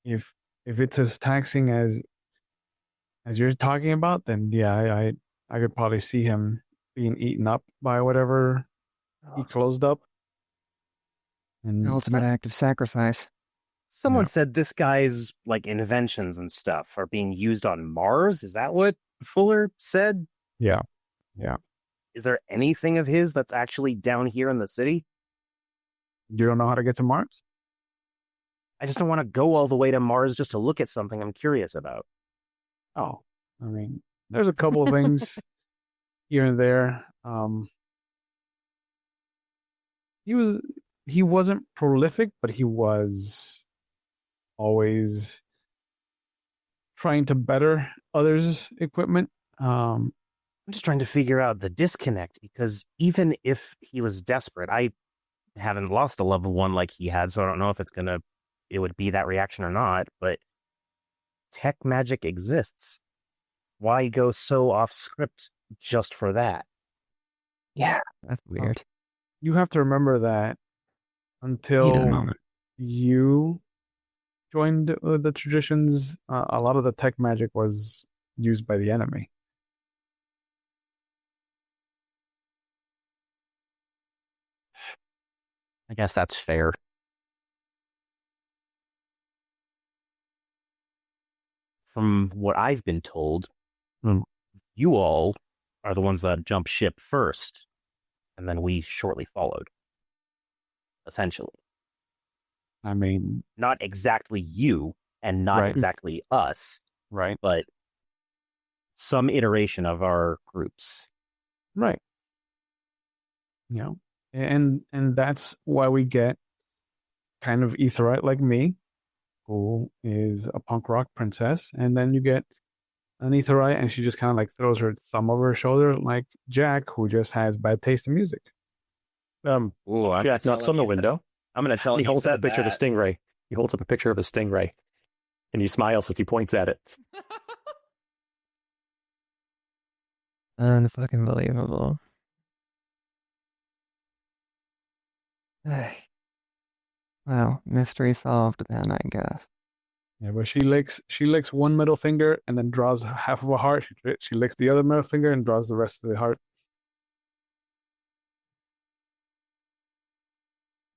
if it's as taxing as you're talking about, then yeah, I could probably see him being eaten up by whatever he closed up. And An ultimate act of sacrifice. Someone said this guy's like inventions and stuff are being used on Mars. Is that what Fuller said? Yeah. Is there anything of his that's actually down here in the city? You don't know how to get to Mars? I just don't want to go all the way to Mars just to look at something I'm curious about. Oh, I mean, there's a couple of things here and there. He wasn't prolific, but he was always trying to better others' equipment. I'm just trying to figure out the disconnect, because even if he was desperate, I haven't lost a level 1 like he had, so I don't know if it would be that reaction or not, but tech magic exists. Why go so off script just for that? Yeah, that's weird. You have to remember that Heat of the until moment. you joined the traditions, a lot of the tech magic was used by the enemy. I guess that's fair. From what I've been told, you all are the ones that jumped ship first, and then we shortly followed. Essentially. I mean, Not exactly you, and not Right. exactly us, right, but some iteration of our groups. right. You know, and that's why we get kind of Aetherite like me, who is a punk rock princess, and then you get an Aetherite, and she just kind of like throws her thumb over her shoulder, like Jack, who just has bad taste in music. Jack knocks on the window. I'm going to tell He you. holds said up a picture of a stingray. He holds up a picture of a stingray. And he smiles as he points at it. Unfucking believable. Well, mystery solved then, I guess. Yeah, but she licks one middle finger and then draws half of a heart. She licks the other middle finger and draws the rest of the heart.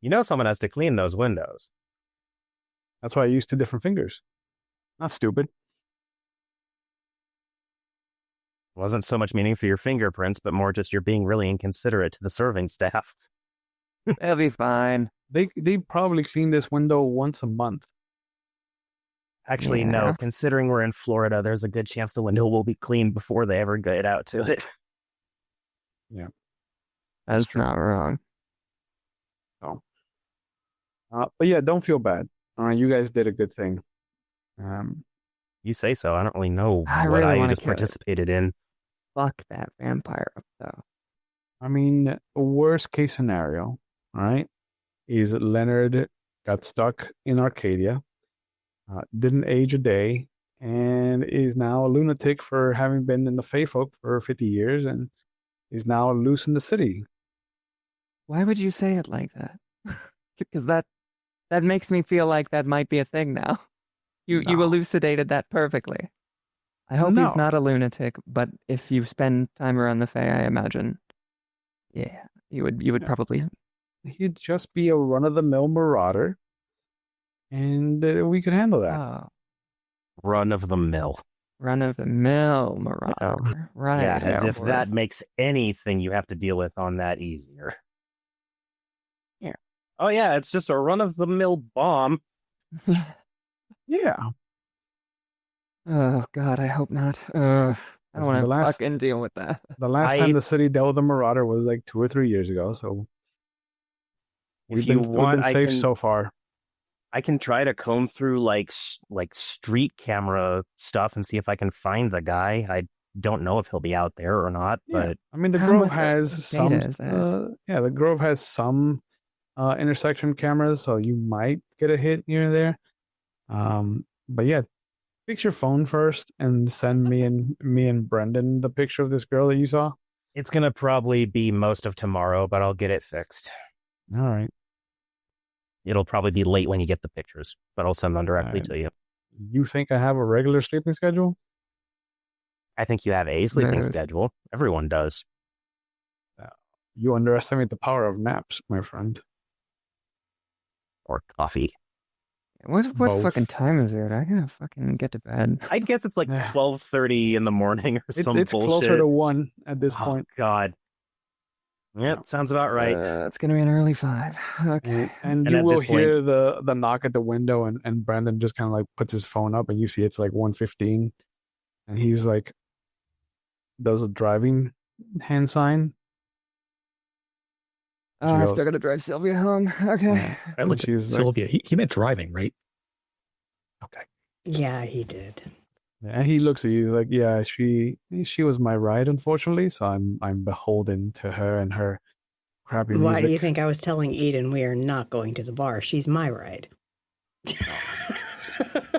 You know someone has to clean those windows. That's why I use 2 different fingers. Not stupid. Wasn't so much meaning for your fingerprints, but more just you're being really inconsiderate to the serving staff. They'll be fine. They probably clean this window once a month. Actually, no. Yeah. Considering we're in Florida, there's a good chance the window will be cleaned before they ever get out to it. That's not wrong. But yeah, don't feel bad. All right, you guys did a good thing. You say so. I don't really know I what really I wanna just kill it. participated in. Fuck that vampire up, though. I mean, worst case scenario, all right, is Leonard got stuck in Arcadia, didn't age a day, and is now a lunatic for having been in the Feyfolk for 50 years and is now loose in the city. Why would you say it like that? Because that makes me feel like that might be a thing now. You No. elucidated that perfectly. I hope No. he's not a lunatic, but if you spend time around the Fae, I imagine, yeah, you would probably. He'd just be a run-of-the-mill marauder, and we could handle that. Oh, Run of the mill. run of the mill marauder, right? Yeah, as of if course. that makes anything you have to deal with on that easier. Yeah. Oh, yeah, it's just a run of the mill bomb. Yeah. Oh God, I hope not. I don't Listen, want the to last- fucking deal with that. The last time the city dealt with a marauder was like 2 or 3 years ago, so If we've you been want, I safe can so far. I can try to comb through like street camera stuff and see if I can find the guy. I don't know if he'll be out there or not, Yeah. but I mean, the How Grove much has data some. is that? The Grove has some intersection cameras, so you might get a hit here and there. But yeah, fix your phone first and send me and Brendan the picture of this girl that you saw. it's gonna probably be most of tomorrow, but I'll get it fixed. All right. It'll probably be late when you get the pictures, but I'll send them directly Alright. to you. You think I have a regular sleeping schedule? I think you have a sleeping No. schedule. Everyone does. You underestimate the power of naps, my friend. Or coffee. What Both. fucking time is it? I gotta fucking get to bed. I guess it's like Yeah. 12:30 in the morning or It's some bullshit. closer to 1 at this Oh, point. God. Yep, sounds about right. It's gonna be an early 5. Okay. And And you at will this point- hear the knock at the window, and Brandon just kind of like puts his phone up, and you see it's like 1:15, and he's like, does a driving hand sign. Oh, I goes- still gotta drive Sylvia home. Okay. Yeah. I looked at She's like- Sylvia. He meant driving, right? Okay. Yeah, he did. And he looks at you he's like, yeah, she was my ride, unfortunately, so I'm beholden to her and her crappy music. Why do you think I was telling Eden we are not going to the bar? She's my ride.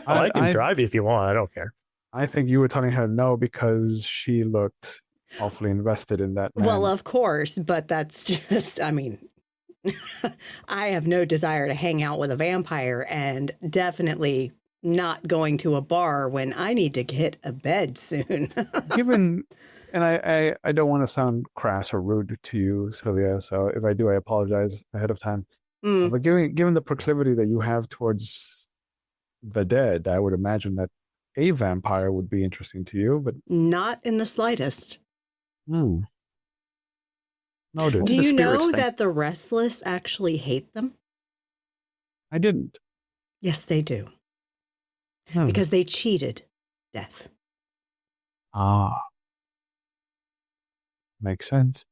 I can drive if you want. I don't care. I think you were telling her no because she looked awfully invested in that man. Well, of course, but that's just, I mean, I have no desire to hang out with a vampire and definitely not going to a bar when I need to get a bed soon. Given, and I don't want to sound crass or rude to you, Sylvia, so if I do, I apologize ahead of time. Mm, But given the proclivity that you have towards the dead, I would imagine that a vampire would be interesting to you, but not in the slightest. noted. Do the you know spirits thing. that the restless actually hate them? I didn't. Yes, they do. Hmm. Because they cheated death. Makes sense.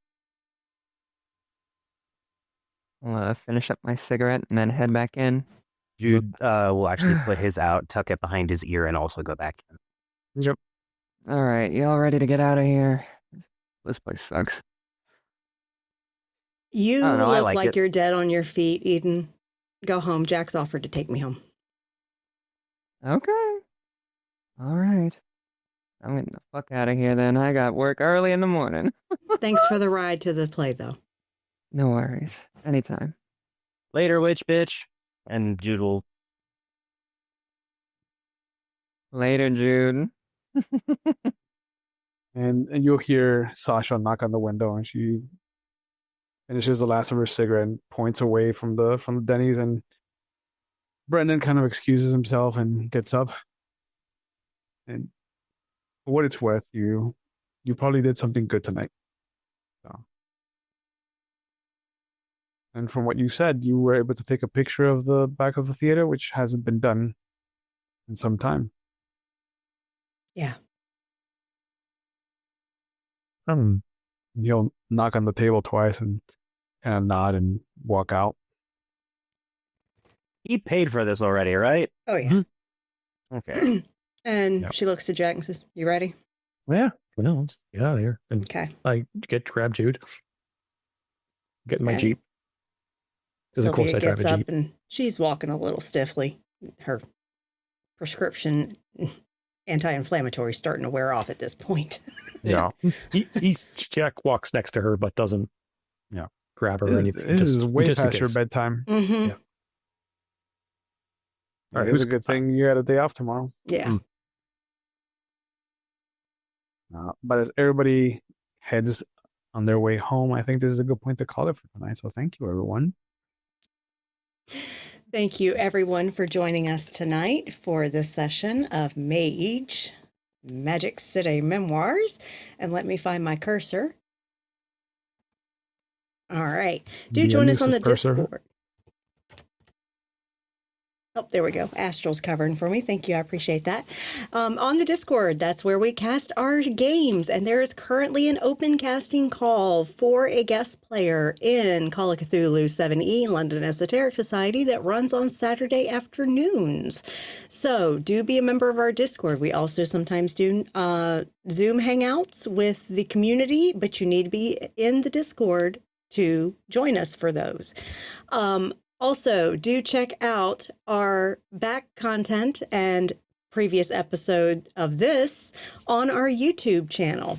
I'll finish up my cigarette and then head back in. Jude will actually put his out, tuck it behind his ear, and also go back in. All right, y'all ready to get out of here? This place sucks. You I don't know, I look like like it. you're dead on your feet, Eden. Go home. Jack's offered to take me home. Okay. All right. I'm getting the fuck out of here then. I got work early in the morning. Thanks for the ride to the play, though. No worries. Anytime. Later, witch bitch. And Jude will. Later, Jude. And you'll hear Sasha knock on the window, and she finishes the last of her cigarette and points away from the Denny's, and Brendan kind of excuses himself and gets up. And for what it's worth, you probably did something good tonight. So. And from what you said, you were able to take a picture of the back of the theater, which hasn't been done in some time. Yeah. He'll knock on the table twice and kind of nod and walk out. He paid for this already, right? Oh, yeah. Okay. And Yep. she looks to Jack and says, "You ready?" Yeah. Well, let's get out of here. And Okay. I grab Jude. Get in my Okay. Jeep. Because of course Sylvia I drive gets a up Jeep. and she's walking a little stiffly. Her prescription anti-inflammatory is starting to wear off at this point. Yeah. Jack walks next to her, but doesn't Yeah. grab her or anything. This is just- way just in past your case. bedtime. Mm-hmm. Yeah. All right, It's who's a good thing you had a day off tomorrow. Yeah. But as everybody heads on their way home, I think this is a good point to call it for tonight. So thank you, everyone. Thank you, everyone, for joining us tonight for this session of Mage, Magic City Memoirs. And let me find my cursor. All right. Do The join us on the elusive cursor. Discord. Oh, there we go. Astral's covering for me. Thank you. I appreciate that. On the Discord, that's where we cast our games. And there is currently an open casting call for a guest player in Call of Cthulhu 7E London Esoteric Society that runs on Saturday afternoons. So do be a member of our Discord. We also sometimes do Zoom hangouts with the community, but you need to be in the Discord to join us for those. Also, do check out our back content and previous episode of this on our YouTube channel.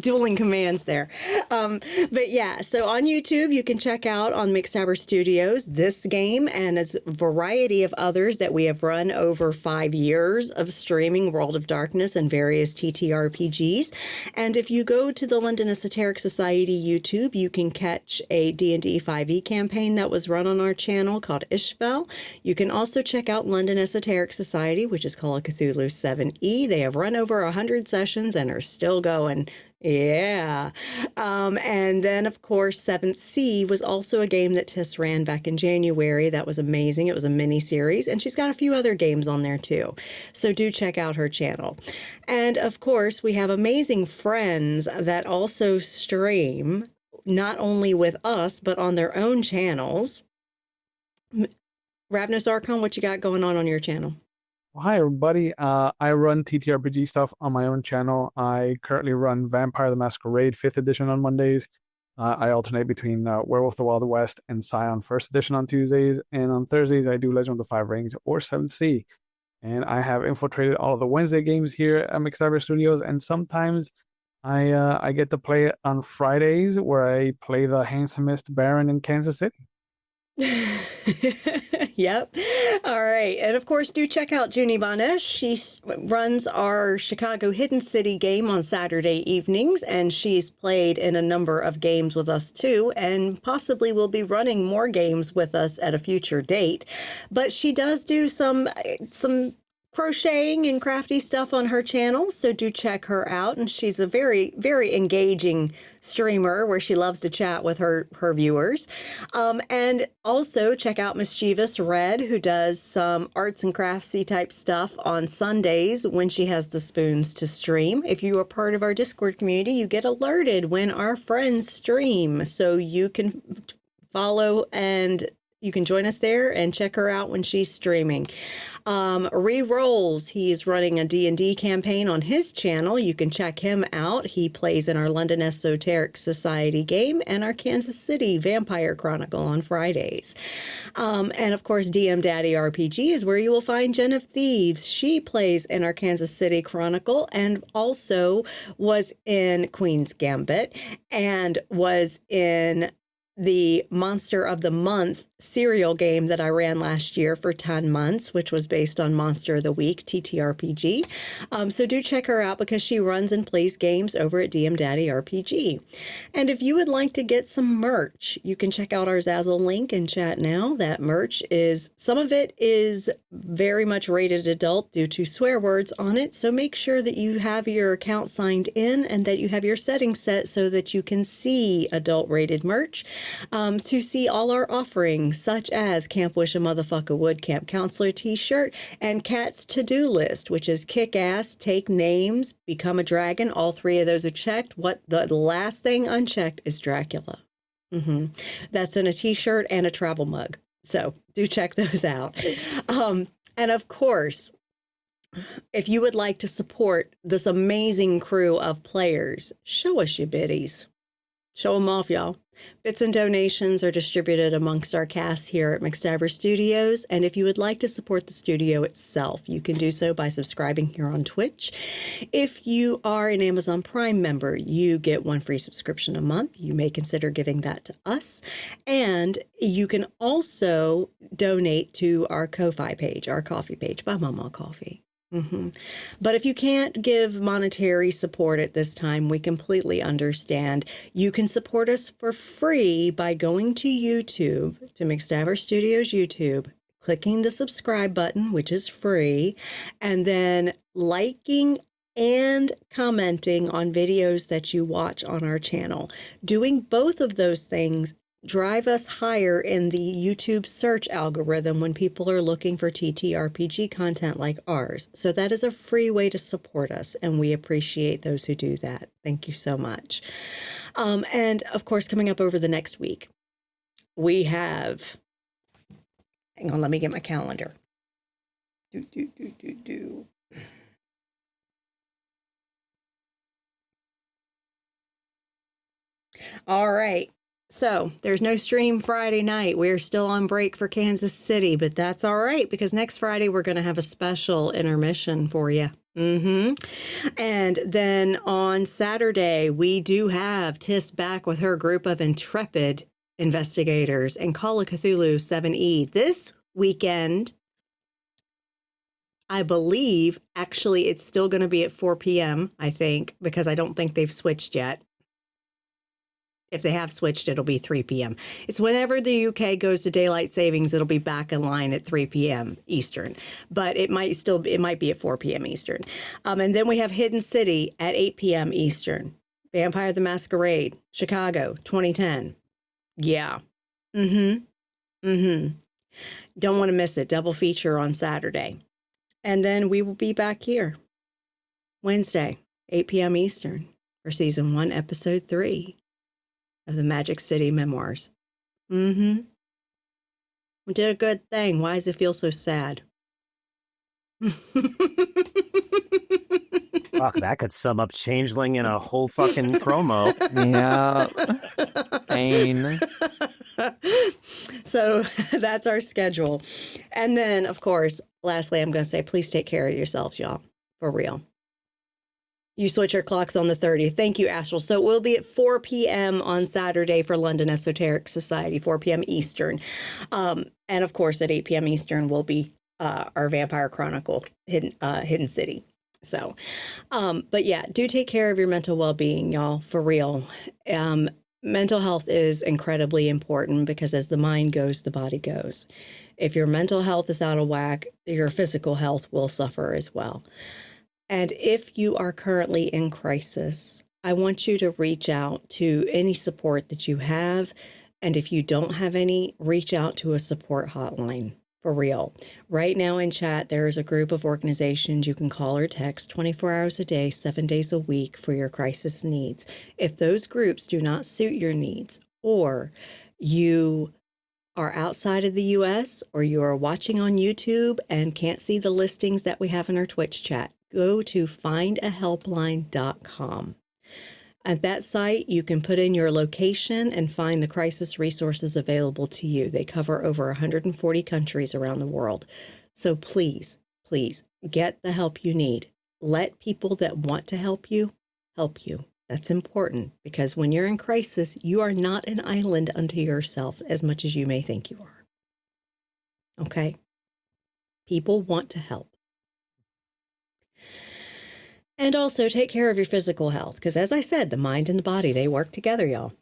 Dueling commands there. But yeah, so on YouTube, you can check out on McStabber Studios this game and a variety of others that we have run over 5 years of streaming World of Darkness and various TTRPGs. And if you go to the London Esoteric Society YouTube, you can catch a D&D 5e campaign that was run on our channel called Ishvel. You can also check out London Esoteric Society, which is called Cthulhu 7E. They have run over 100 sessions and are still going. Yeah. And then, of course, 7th Sea was also a game that Tiss ran back in January. That was amazing. It was a mini series, and she's got a few other games on there too. So do check out her channel. And of course, we have amazing friends that also stream, not only with us, but on their own channels. Ravnus Archon, what you got going on your channel? Well, hi, everybody. I run TTRPG stuff on my own channel. I currently run Vampire the Masquerade 5th edition on Mondays. I alternate between Werewolf the Wild West and Scion 1st edition on Tuesdays. And on Thursdays, I do Legend of the Five Rings or 7th Sea. And I have infiltrated all of the Wednesday games here at McStabber Studios. And sometimes I get to play on Fridays, where I play the handsomest Baron in Kansas City. Yep. All right. And of course, do check out Junie Bonesh. She runs our Chicago Hidden City game on Saturday evenings, and she's played in a number of games with us too, and possibly will be running more games with us at a future date. But she does do some crocheting and crafty stuff on her channel, so do check her out. And she's a very, very engaging streamer where she loves to chat with her viewers. And also check out Mischievous Red, who does some arts and craftsy type stuff on Sundays when she has the spoons to stream. If you are part of our Discord community, you get alerted when our friends stream, so you can follow and You can join us there and check her out when she's streaming. Re-Rolls, he's running a D&D campaign on his channel. You can check him out. He plays in our London Esoteric Society game and our Kansas City Vampire Chronicle on Fridays. And of course, DM Daddy RPG is where you will find Jen of Thieves. She plays in our Kansas City Chronicle and also was in Queen's Gambit and was in the Monster of the Month serial game that I ran last year for 10 months, which was based on Monster of the Week, TTRPG. So do check her out because she runs and plays games over at DM Daddy RPG. And if you would like to get some merch, you can check out our Zazzle link in chat now. That merch is, some of it is very much rated adult due to swear words on it. So make sure that you have your account signed in and that you have your settings set so that you can see adult rated merch. To see all our offerings, such as Camp Wish a Motherfucker Would Camp Counselor t-shirt and Cat's to-do list, which is kick ass, take names, become a dragon. All three of those are checked. What the last thing unchecked is Dracula. That's in a t-shirt and a travel mug. So do check those out. And of course, if you would like to support this amazing crew of players, show us your biddies. Show them off, y'all. Bits and donations are distributed amongst our cast here at McStabber Studios. And if you would like to support the studio itself, you can do so by subscribing here on Twitch. If you are an Amazon Prime member, you get one free subscription a month. You may consider giving that to us. And you can also donate to our KoFi page, our coffee page by Mama Coffee. But if you can't give monetary support at this time, we completely understand. You can support us for free by going to YouTube, to McStabber Studios YouTube, clicking the subscribe button, which is free, and then liking and commenting on videos that you watch on our channel. Doing both of those things drive us higher in the YouTube search algorithm when people are looking for TTRPG content like ours. So that is a free way to support us, and we appreciate those who do that. Thank you so much. And of course, coming up over the next week, we have, hang on, let me get my calendar. All right. So there's no stream Friday night. We're still on break for Kansas City, but that's all right because next Friday we're going to have a special intermission for you. And then on Saturday, we do have Tiss back with her group of intrepid investigators and Call of Cthulhu 7E. This weekend, I believe, actually, it's still going to be at 4 p.m., I think, because I don't think they've switched yet. If they have switched, it'll be 3 p.m. It's whenever the UK goes to daylight savings, it'll be back in line at 3 p.m. Eastern. But it might be at 4 p.m. Eastern. And then we have Hidden City at 8 p.m. Eastern. Vampire the Masquerade, Chicago, 2010. Yeah. Don't want to miss it. Double feature on Saturday. And then we will be back here Wednesday, 8 p.m. Eastern for Season 1, Episode 3. Of the Magic City Memoirs. We did a good thing. Why does it feel so sad? Fuck, that could sum up Changeling in a whole fucking promo. Yeah. Pain. So that's our schedule. And then, of course, lastly, I'm going to say, please take care of yourselves, y'all. For real. You switch your clocks on the 30th. Thank you, Astral. So we'll be at 4 p.m. on Saturday for London Esoteric Society, 4 p.m. Eastern. And of course, at 8 p.m. Eastern will be our Vampire Chronicle, Hidden City. So, but yeah, do take care of your mental well-being, y'all, for real. Mental health is incredibly important because as the mind goes, the body goes. If your mental health is out of whack, your physical health will suffer as well. And if you are currently in crisis, I want you to reach out to any support that you have. And if you don't have any, reach out to a support hotline for real. Right now in chat, there is a group of organizations you can call or text 24 hours a day, 7 days a week for your crisis needs. If those groups do not suit your needs or you are outside of the US or you are watching on YouTube and can't see the listings that we have in our Twitch chat, go to findahelpline.com. At that site, you can put in your location and find the crisis resources available to you. They cover over 140 countries around the world. So please, please get the help you need. Let people that want to help you help you. That's important because when you're in crisis, you are not an island unto yourself as much as you may think you are. Okay? People want to help. And also take care of your physical health because, as I said, the mind and the body, they work together, y'all.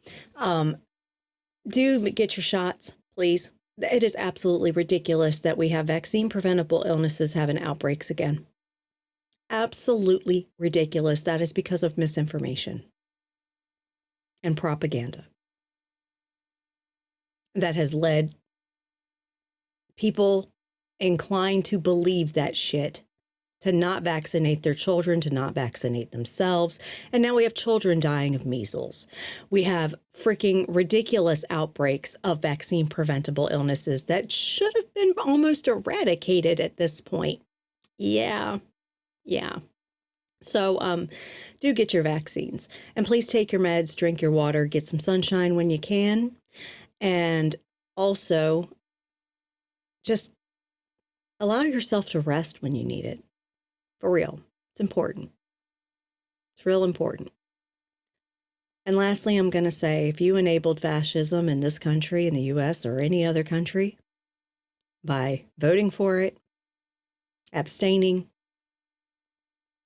Do get your shots, please. It is absolutely ridiculous that we have vaccine-preventable illnesses having outbreaks again. Absolutely ridiculous. That is because of misinformation and propaganda. That has led people inclined to believe that shit, to not vaccinate their children, to not vaccinate themselves. And now we have children dying of measles. We have freaking ridiculous outbreaks of vaccine preventable illnesses that should have been almost eradicated at this point. Yeah. So do get your vaccines and please take your meds, drink your water, get some sunshine when you can. And also just allow yourself to rest when you need it. For real. It's important. It's real important. And lastly, I'm going to say, if you enabled fascism in this country, in the US or any other country, by voting for it, abstaining,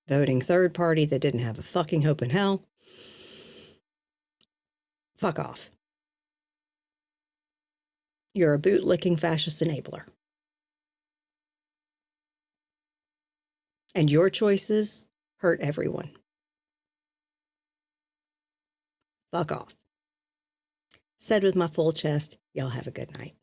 voting third party that didn't have a fucking hope in hell, fuck off. You're a bootlicking fascist enabler. And your choices hurt everyone. Fuck off. Said with my full chest, y'all have a good night.